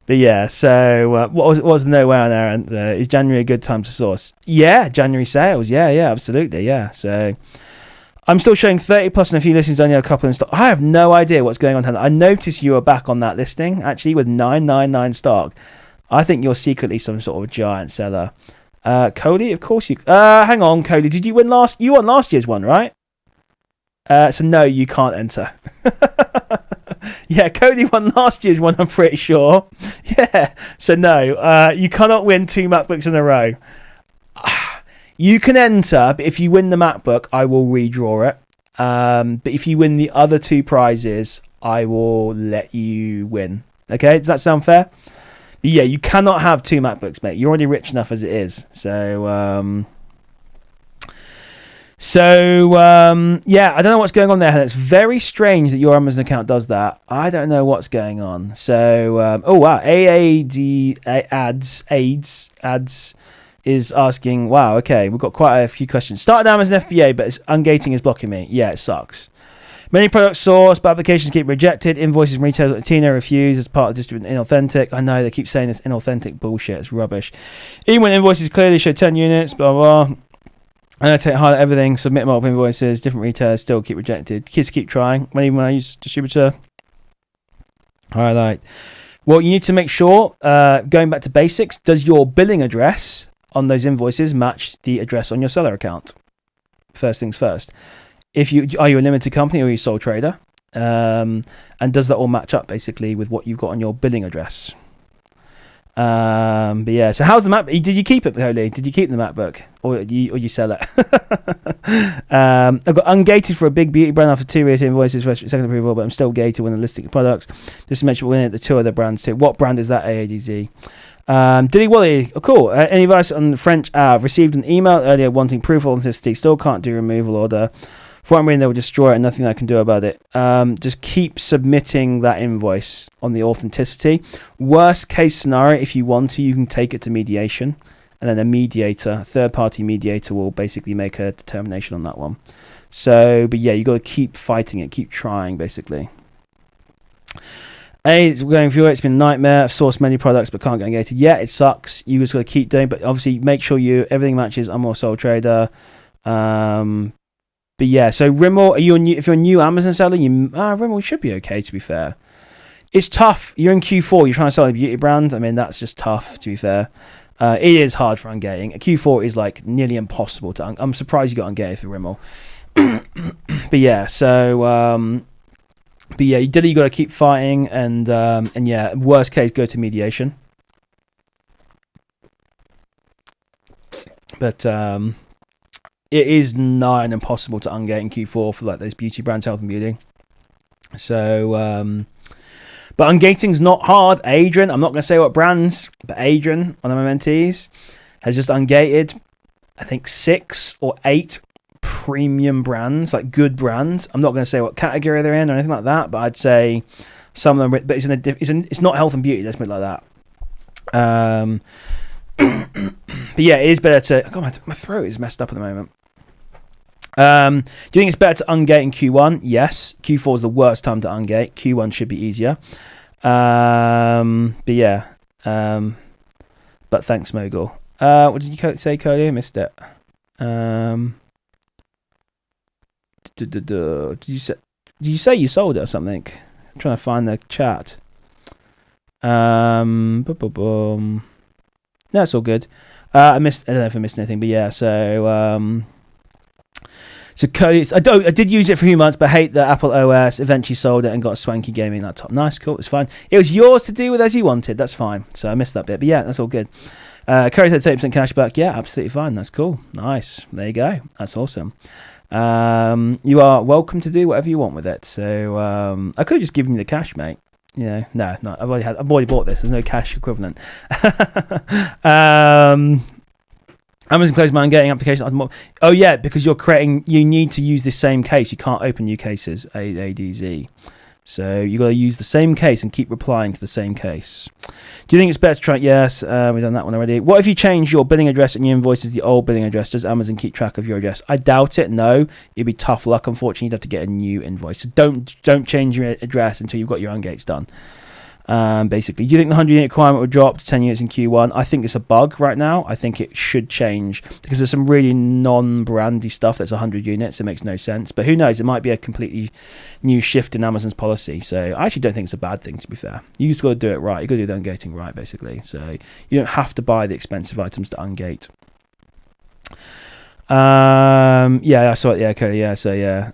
But yeah, so what was no way on there? And is January a good time to source? Yeah, January sales. Yeah, absolutely. Yeah. So I'm still showing 30 plus, and a few listings only have a couple in stock. I have no idea what's going on, Helen. I noticed you are back on that listing actually with 999 stock. I think you're secretly some sort of giant seller. Cody, of course you. Hang on, Cody. Did you win last? You won last year's one, right? So no, you can't enter. Yeah, Cody won last year's one, I'm pretty sure. Yeah, so no, you cannot win 2 MacBooks in a row. You can enter, but if you win the MacBook, I will redraw it. But if you win the other 2 prizes, I will let you win. Okay, does that sound fair? But yeah, you cannot have 2 MacBooks, mate. You're already rich enough as it is. Yeah, I don't know what's going on there. It's very strange that your Amazon account does that. I don't know what's going on. So, oh wow, ads is asking. Wow, okay, we've got quite a few questions. Started Amazon FBA, but ungating is blocking me. Yeah, it sucks. Many products sourced, but applications keep rejected. Invoices from retailers like Tina refuse as part of distributing inauthentic. I know they keep saying this inauthentic bullshit. It's rubbish. Even when invoices clearly show 10 units, blah blah. Annotate, highlight everything, submit multiple invoices, different retailers still keep rejected. Kids keep trying. When I use distributor, highlight. Well, you need to make sure, going back to basics, does your billing address on those invoices match the address on your seller account? First things first. Are you a limited company or are you a sole trader? And does that all match up basically with what you've got on your billing address? But yeah, so how's the MacBook? Did you keep it, Holy? Did you keep the MacBook, or you sell it? I've got ungated for a big beauty brand after 2 rated invoices for second approval, but I'm still gated when the listing of products. This mentioned winning at the 2 other brands too. What brand is that? AADZ. Dilly Wally. Oh, cool. Any advice on the French? I've received an email earlier wanting proof of authenticity. Still can't do removal order. For what I'm reading, they will destroy it and nothing I can do about it. Just keep submitting that invoice on the authenticity. Worst case scenario, if you want to, you can take it to mediation. And then a third-party mediator will basically make a determination on that one. So, but yeah, you got to keep fighting it. Keep trying, basically. It's going through it. It's been a nightmare. I've sourced many products but can't get engaged. Yeah, it sucks. You just got to keep doing, but obviously make sure everything matches. I'm more sole trader. But yeah, so Rimmel, if you're a new Amazon seller, Rimmel should be okay, to be fair. It's tough. You're in Q4, you're trying to sell a beauty brand. I mean, that's just tough, to be fair. It is hard for ungating. Q4 is like nearly impossible to I'm surprised you got ungated for Rimmel. But yeah, so you got to keep fighting and yeah, worst case, go to mediation. But it is nigh and impossible to ungate in Q4 for like those beauty brands, health and beauty. So, but ungating's not hard. Adrian, I'm not going to say what brands, but Adrian, one of my mentees, has just ungated, I think 6 or 8 premium brands, like good brands. I'm not going to say what category they're in or anything like that, but I'd say some of them. But it's not health and beauty. Let's put it like that. But yeah, it is better to. God, my throat is messed up at the moment. Do you think it's better to ungate in Q1? Yes. Q4 is the worst time to ungate. Q1 should be easier. But yeah. But thanks, Mogul. What did you say, Cody? I missed it. Did you say you sold it or something? I'm trying to find the chat. No, it's all good. I don't know if I missed anything, but yeah. So Cody, I did use it for a few months, but hate the Apple OS. Eventually sold it and got a swanky gaming laptop. Nice, cool, it's fine. It was yours to do with as you wanted. That's fine. So I missed that bit, but yeah, that's all good. Curry said 30% cash back. Yeah, absolutely fine. That's cool. Nice. There you go. That's awesome. You are welcome to do whatever you want with it. So I could have just given you the cash, mate. No. I've already bought this. There's no cash equivalent. Amazon closed my getting application. Oh yeah, because you need to use the same case. You can't open new cases. ADZ. So you got to use the same case and keep replying to the same case. Do you think it's better to try? Yes, we've done that one already. What if you change your billing address and your invoice is the old billing address? Does Amazon keep track of your address? I doubt it. No, it'd be tough luck. Unfortunately, you'd have to get a new invoice. So don't change your address until you've got your ungates done. Basically, do you think the 100 unit requirement will drop to 10 units in Q1? I think it's a bug right now. I think it should change because there's some really non-brandy stuff that's 100 units. It makes no sense, but who knows? It might be a completely new shift in Amazon's policy. So I actually don't think it's a bad thing, to be fair. You just got to do it right. You got to do the ungating right, basically. So you don't have to buy the expensive items to ungate. Yeah, I saw it. Yeah, okay, yeah. So yeah,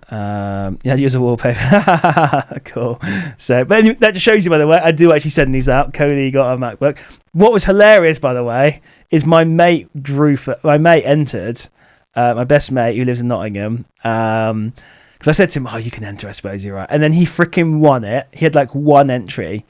use a wallpaper. Cool. So, but anyway, that just shows you, by the way, I do actually send these out. Cody got a MacBook. What was hilarious, by the way, is my mate entered. My best mate who lives in Nottingham. Because I said to him, "Oh, you can enter, I suppose you're right." And then he freaking won it. He had like one entry.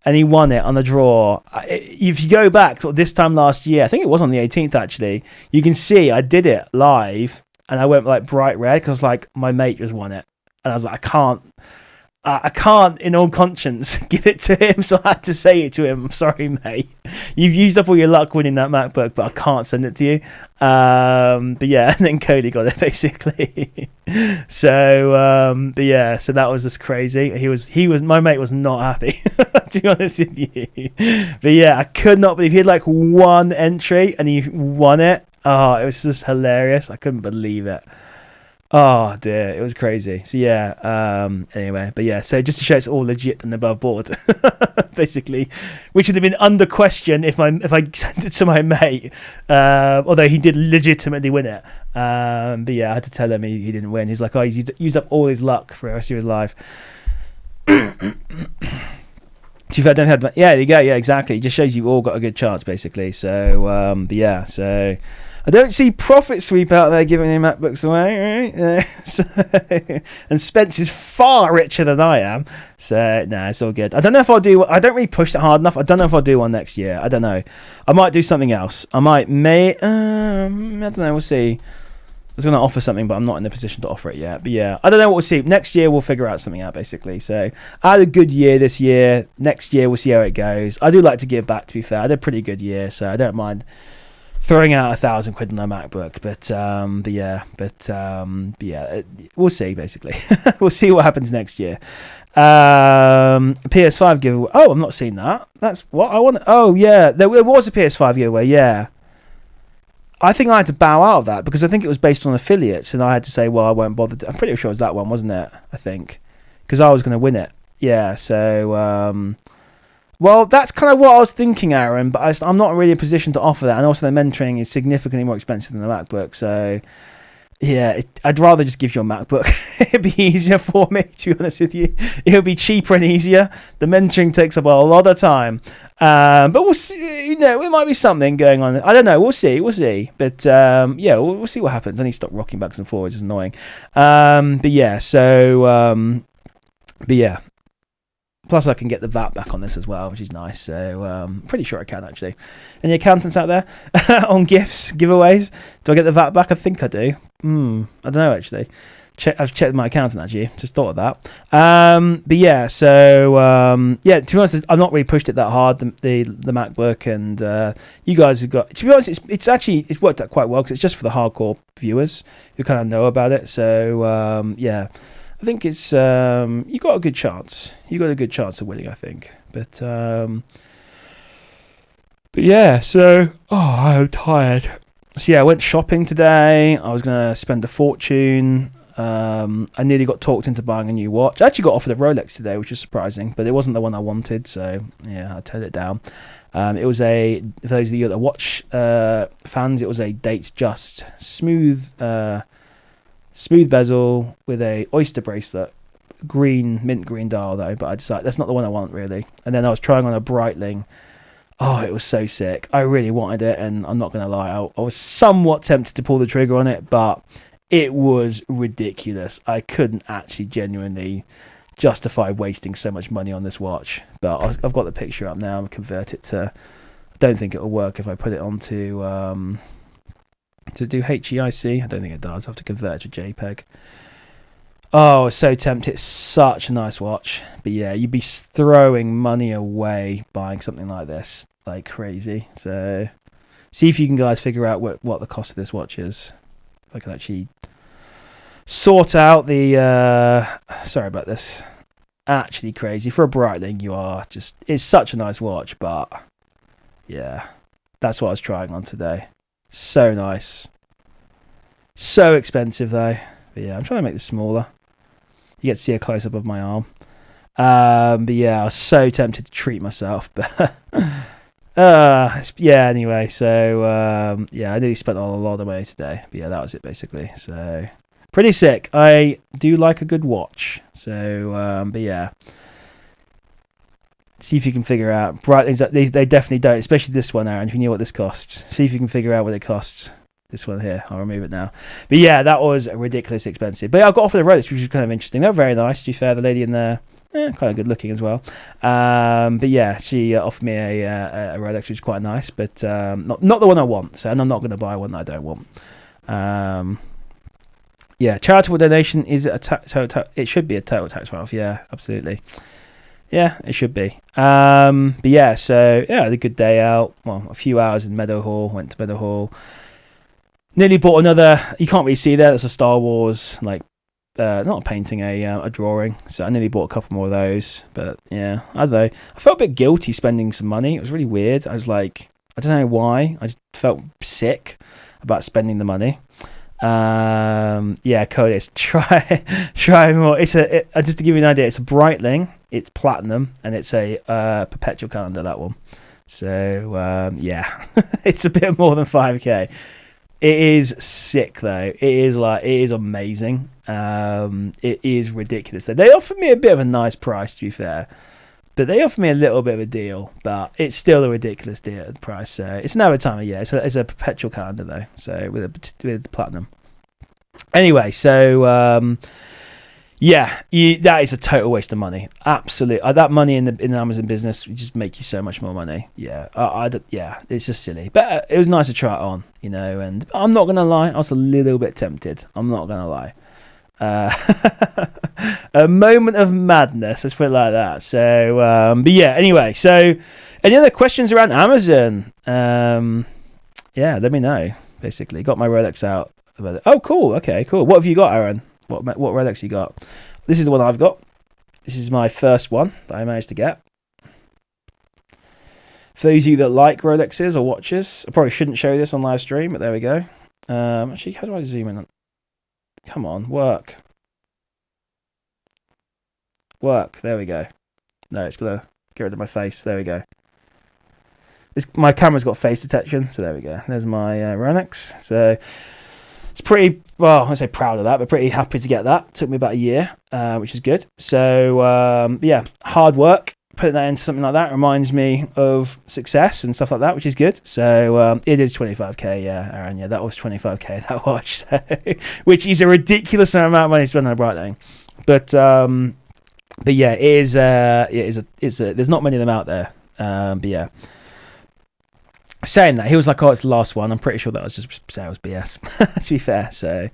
And he won it on the draw. If you go back to this time last year, I think it was on the 18th actually, you can see I did it live and I went like bright red because like my mate just won it. And I was like, I can't in all conscience give it to him. So I had to say it to him. I'm sorry, mate. You've used up all your luck winning that MacBook, but I can't send it to you. But yeah, and then Cody got it basically. So, but yeah, so that was just crazy. My mate was not happy, to be honest with you. But yeah, I could not believe he had like one entry and he won it. Oh, it was just hilarious. I couldn't believe it. Oh dear, it was crazy. So yeah, anyway, but yeah, so just to show it's all legit and above board, basically, which would have been under question if I sent it to my mate, although he did legitimately win it. But yeah, I had to tell him he didn't win. He's like, oh, he's used up all his luck for the rest of his life. Yeah, there you go. Yeah, exactly. It just shows you all got a good chance, basically. So, but yeah, so. I don't see Profit Sweep out there giving any MacBooks away, right? And Spence is far richer than I am. So, no, it's all good. I don't know if I don't really push it hard enough. I don't know if I'll do one next year. I don't know. I might do something else. I don't know. We'll see. I was going to offer something, but I'm not in a position to offer it yet. But yeah, I don't know what we'll see. Next year, we'll figure out something out, basically. So I had a good year this year. Next year, we'll see how it goes. I do like to give back, to be fair. I had a pretty good year, so I don't mind throwing out £1,000 on a MacBook, but yeah, we'll see. Basically, we'll see what happens next year. PS5 giveaway. Oh, I'm not seeing that. That's what I want. Oh yeah, there was a PS5 giveaway. Yeah, I think I had to bow out of that because I think it was based on affiliates, and I had to say, well, I won't bother. I'm pretty sure it was that one, wasn't it? I think because I was going to win it. Yeah, so. Well, that's kind of what I was thinking, Aaron, but I'm not really in a position to offer that. And also, the mentoring is significantly more expensive than the MacBook. So, yeah, I'd rather just give you a MacBook. It'd be easier for me, to be honest with you. It'll be cheaper and easier. The mentoring takes up a lot of time. But we'll see. You know, it might be something going on. I don't know. We'll see. But, yeah, we'll see what happens. I need to stop rocking backwards and forwards. It's annoying. But, yeah, so, but, yeah. Plus, I can get the VAT back on this as well, which is nice. So, I'm pretty sure I can, actually. Any accountants out there on gifts, giveaways? Do I get the VAT back? I think I do. I don't know, actually. I've checked with my accountant, actually. Just thought of that. But, yeah, so, yeah, to be honest, I've not really pushed it that hard, the MacBook. And you guys have got... To be honest, it's worked out quite well because it's just for the hardcore viewers who kind of know about it. So, yeah. I think it's you got a good chance. You got a good chance of winning, I think. But yeah. So I'm tired. So yeah, I went shopping today. I was gonna spend a fortune. I nearly got talked into buying a new watch. I actually got offered a Rolex today, which is surprising, but it wasn't the one I wanted, so yeah, I turned it down. It was for those of you that are watch fans, it was a Datejust smooth bezel with a oyster bracelet, mint green dial though, but I decided that's not the one I want really. And then I was trying on a Breitling. Oh, it was so sick. I really wanted it, and I'm not going to lie, I was somewhat tempted to pull the trigger on it, but it was ridiculous. I couldn't actually genuinely justify wasting so much money on this watch. But I've got the picture up now and convert it to... I don't think it'll work if I put it onto... to do HEIC. I don't think it does. I have to convert it to JPEG. Oh, I was so tempted. It's such a nice watch. But yeah, you'd be throwing money away buying something like this. Like crazy. So see if you can guys figure out what the cost of this watch is. If I can actually sort out the... sorry about this. Actually crazy. For a Breitling, you are just... It's such a nice watch, but... Yeah. That's what I was trying on today. So nice. So expensive, though. But yeah, I'm trying to make this smaller. You get to see a close-up of my arm. But yeah, I was so tempted to treat myself. But yeah, anyway. So, yeah, I nearly spent a lot of money today. But yeah, that was it, basically. So... Pretty sick. I do like a good watch. So, but yeah. See if you can figure out. Breitlings, they definitely don't, especially this one, Aaron. If you knew what this costs. See if you can figure out what it costs. This one here. I'll remove it now. But yeah, that was ridiculously expensive. But yeah, I got offered a Rolex, which was kind of interesting. They were very nice, to be fair. The lady in there, kind of good looking as well. But yeah, she offered me a Rolex, which is quite nice. But not the one I want. So, and I'm not going to buy one that I don't want. Yeah, charitable donation is it should be a total tax write-off. Yeah, absolutely. Yeah, it should be. But yeah, so yeah, I had a good day out. Well, a few hours in Meadowhall. Went to Meadowhall. Nearly bought another. You can't really see there. That's a Star Wars, like not a painting, a drawing. So I nearly bought a couple more of those. But yeah, I don't know. I felt a bit guilty spending some money. It was really weird. I was like, I don't know why. I just felt sick about spending the money. Yeah, Codex, try more. Just to give you an idea, it's a Breitling, it's platinum, and it's a perpetual calendar, that one. So yeah, it's a bit more than 5k. It is sick though. It is amazing. It is ridiculous. They offered me a bit of a nice price, to be fair, but they offered me a little bit of a deal. But it's still a ridiculous deal price. So it's another time of year. It's a perpetual calendar though. So with platinum. Anyway, so yeah, that is a total waste of money. Absolutely, that money in the Amazon business would just make you so much more money. Yeah, yeah, it's just silly. But it was nice to try it on, you know. And I'm not gonna lie, I was a little bit tempted. I'm not gonna lie. A moment of madness, let's put it like that. So, but yeah, anyway, so any other questions around Amazon? Yeah, let me know. Basically, got my Rolex out. Oh, cool. Okay, cool. What have you got, Aaron? What Rolex you got? This is the one I've got. This is my first one that I managed to get. For those of you that like Rolexes or watches, I probably shouldn't show this on live stream, but there we go. Actually, how do I zoom in? Come on, work. There we go. No, it's gonna get rid of my face. There we go. My camera's got face detection, so there we go. There's my Rolex. So it's pretty, well, I say proud of that, but pretty happy to get that. Took me about a year, which is good. So yeah, hard work. Putting that into something like that reminds me of success and stuff like that, which is good. So it is 25k, yeah, Aaron. Yeah, that was 25k that watch, so, which is a ridiculous amount of money to spend on a Breitling. But yeah, it is. There's not many of them out there. But yeah. Saying that, he was like, "Oh, it's the last one." I'm pretty sure that was just sales BS. To be fair, so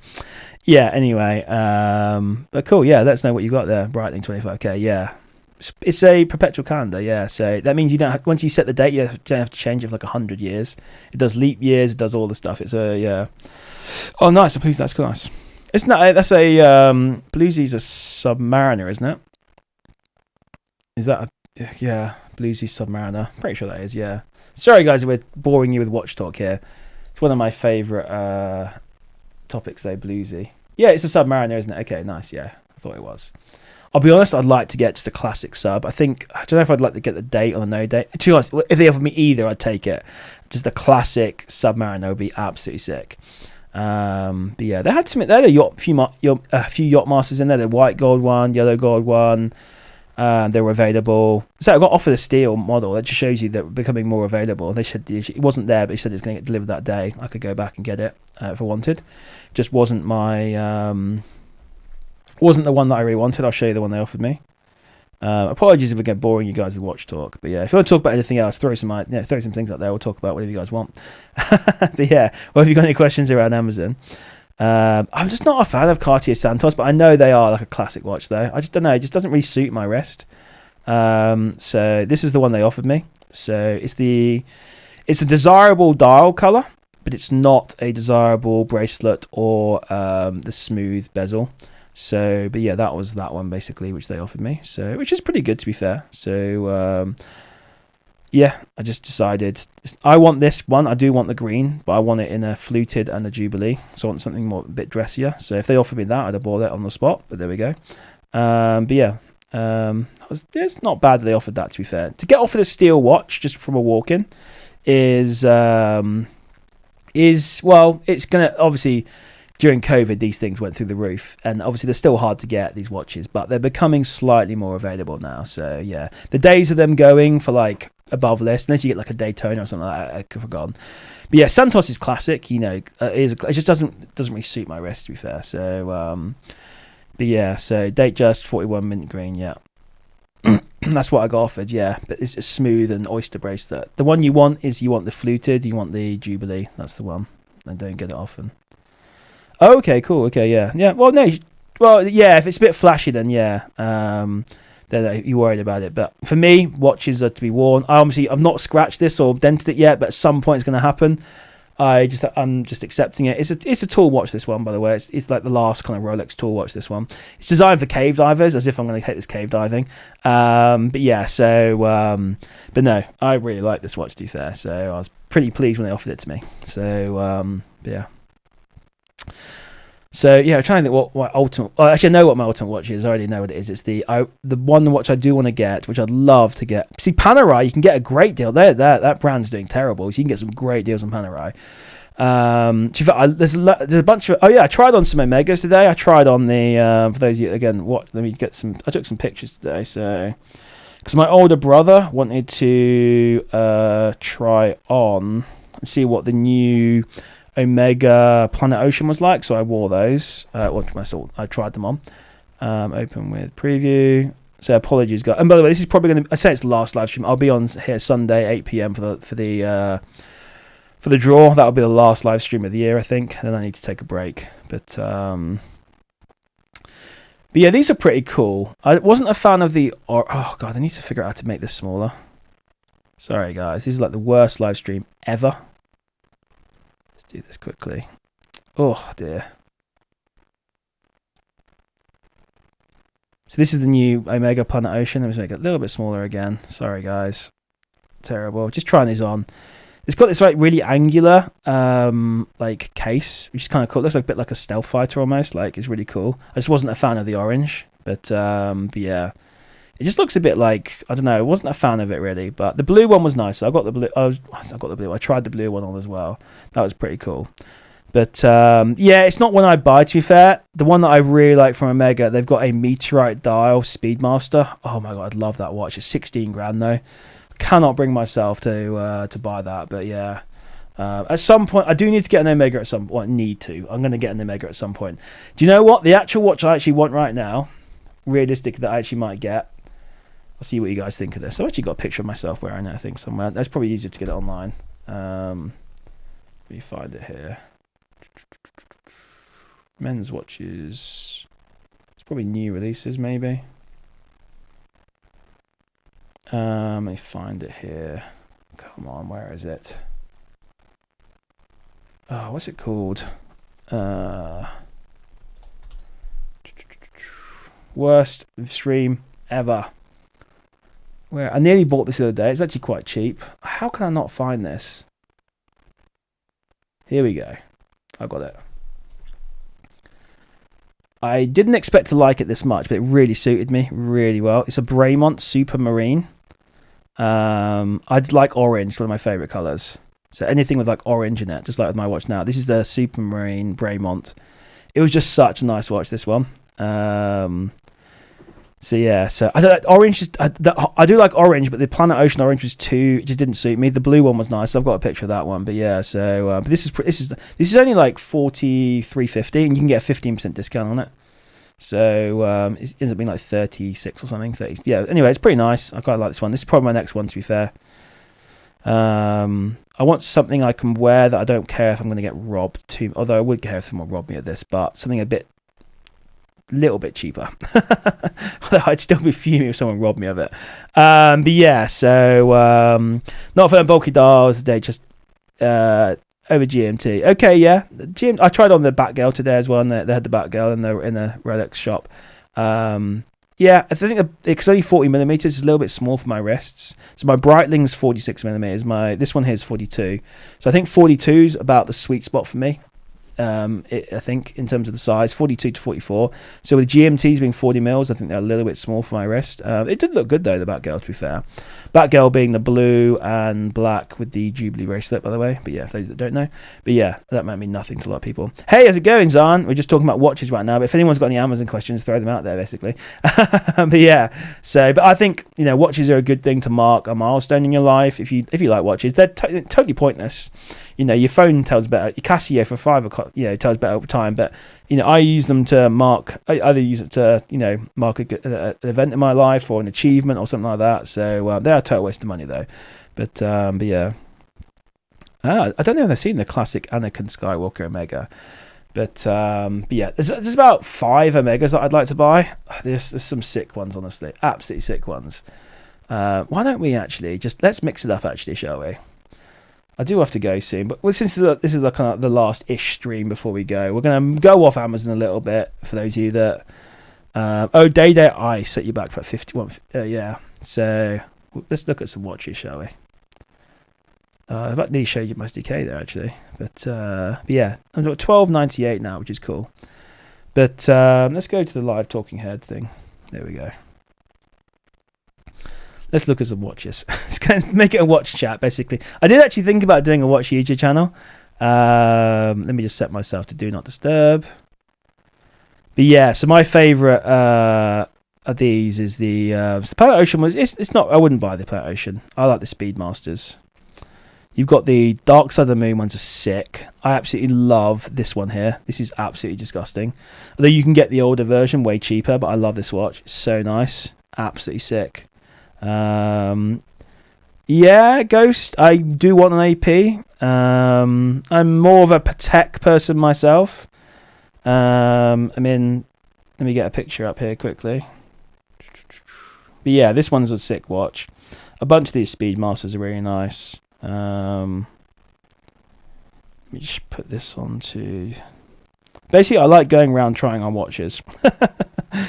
yeah. Anyway, but cool. Yeah, let us know what you got there. Breitling 25k. Yeah, it's a perpetual calendar. Yeah, so that means you don't have, once you set the date, you don't have to change it for like 100 years. It does leap years. It does all the stuff. It's a yeah. Oh, nice. I'm pleased. That's nice. It's not. That's a Bluesy's a Submariner, isn't it? Is that a, yeah? Bluesy Submariner. Pretty sure that is. Yeah. Sorry guys, we're boring you with watch talk here. It's one of my favourite topics though, Bluesy. Yeah, it's a Submariner, isn't it? Okay, nice. Yeah, I thought it was. I'll be honest, I'd like to get just a classic sub. I don't know if I'd like to get the date or the no date. To be honest, if they offered me either, I'd take it. Just a classic Submariner would be absolutely sick. But yeah, they had a few yacht masters in there. The white gold one, yellow gold one. They were available. So I got offered a steel model. That just shows you that we're becoming more available. It wasn't there, but he said it was going to get delivered that day. I could go back and get it if I wanted. Just wasn't wasn't the one that I really wanted. I'll show you the one they offered me. Apologies if I get boring you guys with watch talk, but yeah, if you want to talk about anything else, throw some things out there. We'll talk about whatever you guys want. But yeah, well, if you got any questions around Amazon, I'm just not a fan of Cartier Santos, but I know they are like a classic watch though. I just don't know, it just doesn't really suit my wrist. So this is the one they offered me. So it's a desirable dial color, but it's not a desirable bracelet or the smooth bezel. So, but yeah, that was that one basically, which they offered me. So, which is pretty good to be fair. So, yeah, I just decided I want this one. I do want the green, but I want it in a fluted and a Jubilee. So I want something more a bit dressier. So if they offered me that, I'd have bought it on the spot. But there we go. But yeah, it's not bad that they offered that. To be fair, to get offered a steel watch just from a walk-in is well, it's gonna obviously. During COVID, these things went through the roof, and obviously they're still hard to get, these watches, but they're becoming slightly more available now. So yeah, the days of them going for like above list, unless you get like a Daytona or something like that, I've forgotten. But yeah, Santos is classic. You know, it just doesn't really suit my wrist, to be fair. So, but yeah, so Datejust 41 mint green, yeah. That's what I got offered, yeah. But it's a smooth and oyster bracelet. The one you want the fluted, you want the Jubilee. That's the one. I don't get it often. Oh, okay, cool. Okay, yeah. Well, no. Well, yeah. If it's a bit flashy, then yeah. Then you're worried about it. But for me, watches are to be worn. I've not scratched this or dented it yet, but at some point it's going to happen. I'm just accepting it. It's a tool watch. This one, by the way, it's like the last kind of Rolex tool watch. This one, it's designed for cave divers, as if I'm going to take this cave diving. But yeah. So, but no, I really like this watch. To be fair, so I was pretty pleased when they offered it to me. So, yeah. So yeah, I'm trying to think what my ultimate. Actually, I know what my ultimate watch is. I already know what it is. It's the one watch I do want to get, which I'd love to get. See, Panerai, you can get a great deal there. That brand's doing terrible, so you can get some great deals on Panerai. There's a bunch of. Oh yeah, I tried on some Omegas today. I tried on the for those of you again. Let me get some. I took some pictures today, so because my older brother wanted to try on and see what the new Omega Planet Ocean was like, so I wore those. I tried them on. Open with preview. So apologies, guys. And by the way, this is probably going to. I say it's the last live stream. I'll be on here Sunday 8 p.m. for the draw. That'll be the last live stream of the year, I think. Then I need to take a break. But yeah, these are pretty cool. I wasn't a fan of the. Oh god, I need to figure out how to make this smaller. Sorry, guys. This is like the worst live stream ever. Do this quickly. Oh dear. So this is the new Omega Planet Ocean. Let me make it a little bit smaller again. Sorry guys. Terrible. Just trying these on. It's got this like really angular like case, which is kind of cool. It looks like a bit like a stealth fighter almost. Like it's really cool. I just wasn't a fan of the orange, but yeah. It just looks a bit like, I don't know, I wasn't a fan of it really, but the blue one was nice. I got the blue. I tried the blue one on as well. That was pretty cool. But yeah, it's not one I buy, to be fair. The one that I really like from Omega, they've got a Meteorite dial Speedmaster. Oh my god, I'd love that watch. It's 16 grand though. Cannot bring myself to buy that, but yeah. At some point, I do need to get an Omega at some point. I'm going to get an Omega at some point. Do you know what? The actual watch I actually want right now, realistic that I actually might get, I'll see what you guys think of this. I've actually got a picture of myself wearing it, I think, somewhere. That's probably easier to get it online. Let me find it here. Men's watches. It's probably new releases, maybe. Let me find it here. Come on, where is it? Oh, what's it called? Worst stream ever. Where I nearly bought this the other day. It's actually quite cheap. How can I not find this? Here we go. I got it. I didn't expect to like it this much, but it really suited me really well. It's a Braemont Super Marine. I'd like orange, one of my favourite colours. So anything with like orange in it, just like with my watch now. This is the Super Marine Braemont. It was just such a nice watch, this one. So yeah, so I don't orange. I do like orange, but the Planet Ocean orange was too. It just didn't suit me. The blue one was nice. So I've got a picture of that one. But yeah, so but this is only like $43.50, and you can get a 15% discount on it. So it ends up being like 36 or something. 30. Yeah. Anyway, it's pretty nice. I quite like this one. This is probably my next one, to be fair. I want something I can wear that I don't care if I'm going to get robbed too. Although I would care if someone robbed me at this, but something little bit cheaper. Although I'd still be fuming if someone robbed me of it. But yeah, so not for them bulky dials today, just over GMT. Okay, yeah, I tried on the Batgirl today as well, and they had the Batgirl in the Rolex shop. Yeah, I think it's only 40mm. It's a little bit small for my wrists. So my Breitling's 46mm. This one here is 42. So I think 42 is about the sweet spot for me. I think in terms of the size, 42 to 44. So with GMTs being 40mm, I think they're a little bit small for my wrist. It did look good though, the Batgirl, to be fair. Batgirl being the blue and black with the Jubilee bracelet, by the way. But yeah, for those that don't know. But yeah, that might mean nothing to a lot of people. Hey, how's it going, Zahn? We're just talking about watches right now, but if anyone's got any Amazon questions, throw them out there, basically. But yeah, but I think, watches are a good thing to mark a milestone in your life. If you like watches, they're totally pointless. Your phone tells better. Your Casio for 5 o'clock, tells better over time. But I use them to mark. I either use it to mark an event in my life or an achievement or something like that. So they're a total waste of money though. But yeah, I don't know if I've seen the classic Anakin Skywalker Omega. But yeah, there's about 5 Omegas that I'd like to buy. There's some sick ones, honestly, absolutely sick ones. Why don't we actually let's mix it up, actually, shall we? I do have to go soon, but since this is kind of the last-ish stream before we go, we're going to go off Amazon a little bit for those of you that... Day I set you back for 51. Yeah, so let's look at some watches, shall we? I about nearly showed you my SDK there, actually. But yeah, I'm at $12.98 now, which is cool. But let's go to the live talking head thing. There we go. Let's look at some watches. Let's go and make it a watch chat, basically. I did actually think about doing a watch YouTube channel. Let me just set myself to do not disturb. But yeah, so my favourite of these is the Planet Ocean. It's not. I wouldn't buy the Planet Ocean. I like the Speedmasters. You've got the Dark Side of the Moon ones are sick. I absolutely love this one here. This is absolutely disgusting. Although you can get the older version way cheaper, but I love this watch. It's so nice. Absolutely sick. Yeah, Ghost. I do want an AP. I'm more of a Patek person myself. Let me get a picture up here quickly. But yeah, this one's a sick watch. A bunch of these Speedmasters are really nice. Let me just put this on to... Basically, I like going around trying on watches.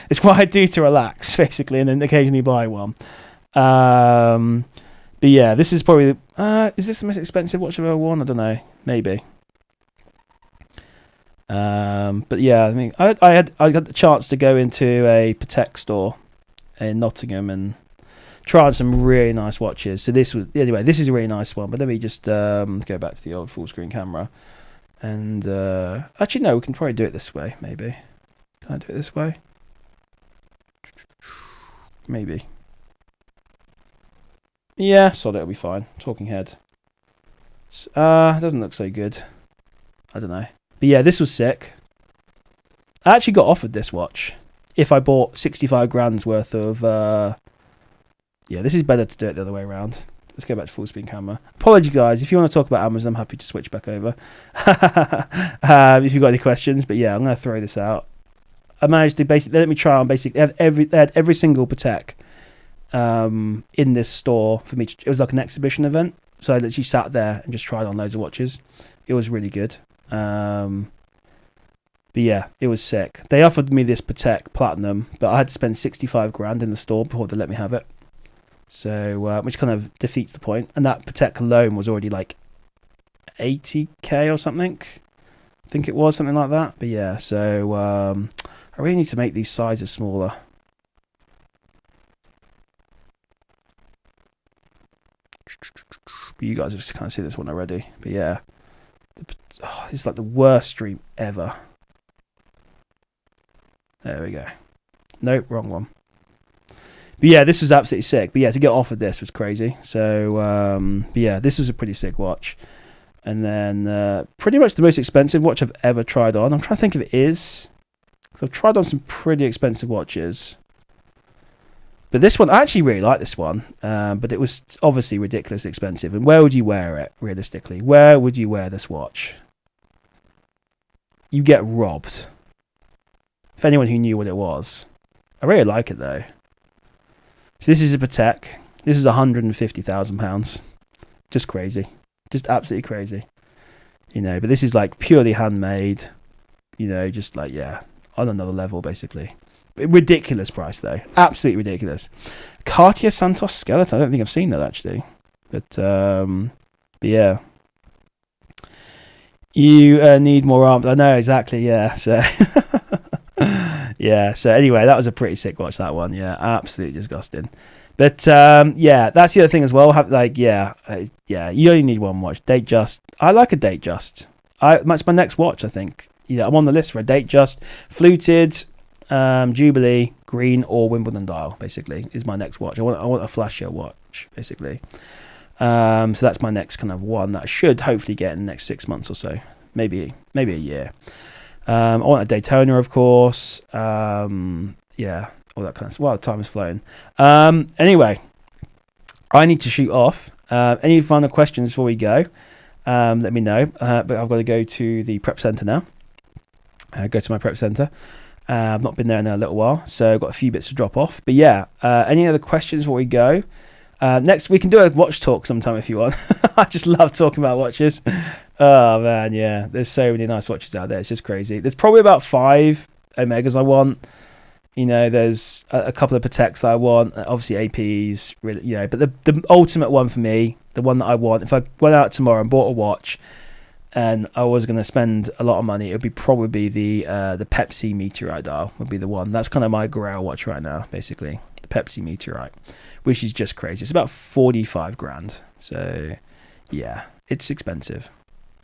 It's what I do to relax, basically, and then occasionally buy one. But yeah, this is probably... is this the most expensive watch I've ever worn? I don't know. Maybe. But yeah, I mean, I got the chance to go into a Patek store in Nottingham and try on some really nice watches. So this is a really nice one. But let me just go back to the old full screen camera. And actually, no, we can probably do it this way. Maybe. Can I do it this way? Maybe. Yeah, sod it, it'll be fine. Talking head. Doesn't look so good. I don't know. But yeah, this was sick. I actually got offered this watch if I bought 65 grand's worth of... yeah, this is better to do it the other way around. Let's go back to full screen camera. Apologies, guys. If you want to talk about Amazon, I'm happy to switch back over. If you've got any questions. But yeah, I'm going to throw this out. I managed to basically... Let me try on basically... They had every single Patek in this store for me. It was like an exhibition event. So I literally sat there and just tried on loads of watches. It was really good. But yeah, it was sick. They offered me this Patek Platinum, but I had to spend 65 grand in the store before they let me have it. So, which kind of defeats the point. And that Patek alone was already like 80k or something. I think it was something like that. But yeah, so I really need to make these sizes smaller. But you guys have just kind of seen this one already. But yeah, this is like the worst stream ever. There we go. Nope, wrong one. But yeah, this was absolutely sick. But yeah, to get offered this was crazy. So but yeah, this is a pretty sick watch. And then pretty much the most expensive watch I've ever tried on. I'm trying to think if it is, because I've tried on some pretty expensive watches. But this one, I actually really like this one. But it was obviously ridiculously expensive. And where would you wear it, realistically? Where would you wear this watch? You get robbed. For anyone who knew what it was. I really like it though. So this is a Patek. This is £150,000. Just crazy. Just absolutely crazy. You know, but this is like purely handmade. You know, just like, yeah, on another level basically. Ridiculous price though. Absolutely ridiculous. Cartier Santos skeleton. I don't think I've seen that actually. But yeah. You need more arms. I know, exactly, yeah. So yeah, so anyway, that was a pretty sick watch, that one. Yeah, absolutely disgusting. But yeah, that's the other thing as well. Yeah, you only need one watch. Datejust. I like a Datejust. That's my next watch, I think. Yeah, I'm on the list for a Datejust. Fluted, Jubilee, green, or Wimbledon dial, basically, is my next watch. I want a flashier watch, basically. So that's my next kind of one that I should hopefully get in the next 6 months or so. Maybe a year. I want a Daytona, of course. Yeah, all that kind of stuff. Well, time has flown. Anyway, I need to shoot off. Any final questions before we go? Let me know. But I've got to go to the prep centre now. Go to my prep centre. I've not been there in a little while, so I've got a few bits to drop off. But yeah, any other questions before we go? Next, we can do a watch talk sometime if you want. I just love talking about watches. Oh man, yeah. There's so many nice watches out there. It's just crazy. There's probably about 5 Omegas I want. You know, there's a couple of Pateks that I want. Obviously APs, really, you know. But the ultimate one for me, the one that I want, if I went out tomorrow and bought a watch, and I was going to spend a lot of money, it would probably be the Pepsi Meteorite dial would be the one. That's kind of my grail watch right now, basically. The Pepsi Meteorite, which is just crazy. It's about 45 grand. So yeah, it's expensive.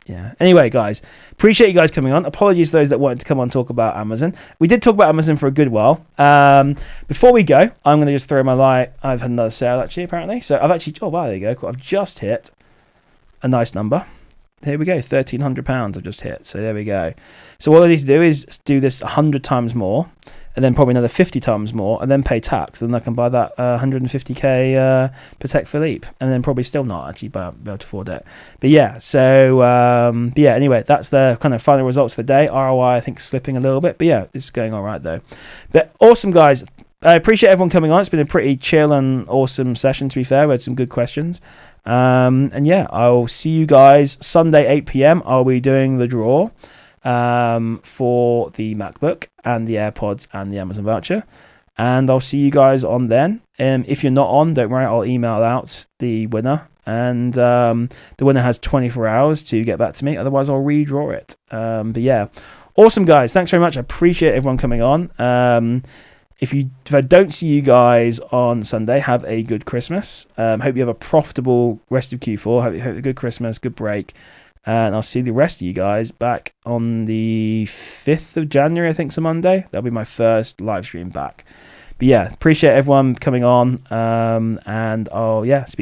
Yeah. Anyway, guys, appreciate you guys coming on. Apologies to those that wanted to come on and talk about Amazon. We did talk about Amazon for a good while. Before we go, I'm going to just throw my light. I've had another sale actually, apparently. So I've actually, oh wow, there you go. Cool. I've just hit a nice number. Here we go, £1,300 I've just hit. So there we go. So all I need to do is do this 100 times more, and then probably another 50 times more, and then pay tax. Then I can buy that 150k Patek Philippe, and then probably still not actually be able to afford it. But yeah, so yeah. Anyway, that's the kind of final results of the day. ROI, I think, slipping a little bit, but yeah, it's going all right though. But awesome, guys. I appreciate everyone coming on. It's been a pretty chill and awesome session, to be fair. We had some good questions. And yeah, I'll see you guys Sunday 8 p.m. I'll be doing the draw for the MacBook and the AirPods and the Amazon voucher, and I'll see you guys on then. If you're not on, don't worry, I'll email out the winner, and the winner has 24 hours to get back to me, otherwise I'll redraw it. But yeah, awesome, guys, thanks very much. I appreciate everyone coming on. If I don't see you guys on Sunday, have a good Christmas. Hope you have a profitable rest of Q4. Hope a good Christmas, good break. And I'll see the rest of you guys back on the 5th of January, I think it's a Monday. That'll be my first live stream back. But yeah, appreciate everyone coming on. And I'll, speak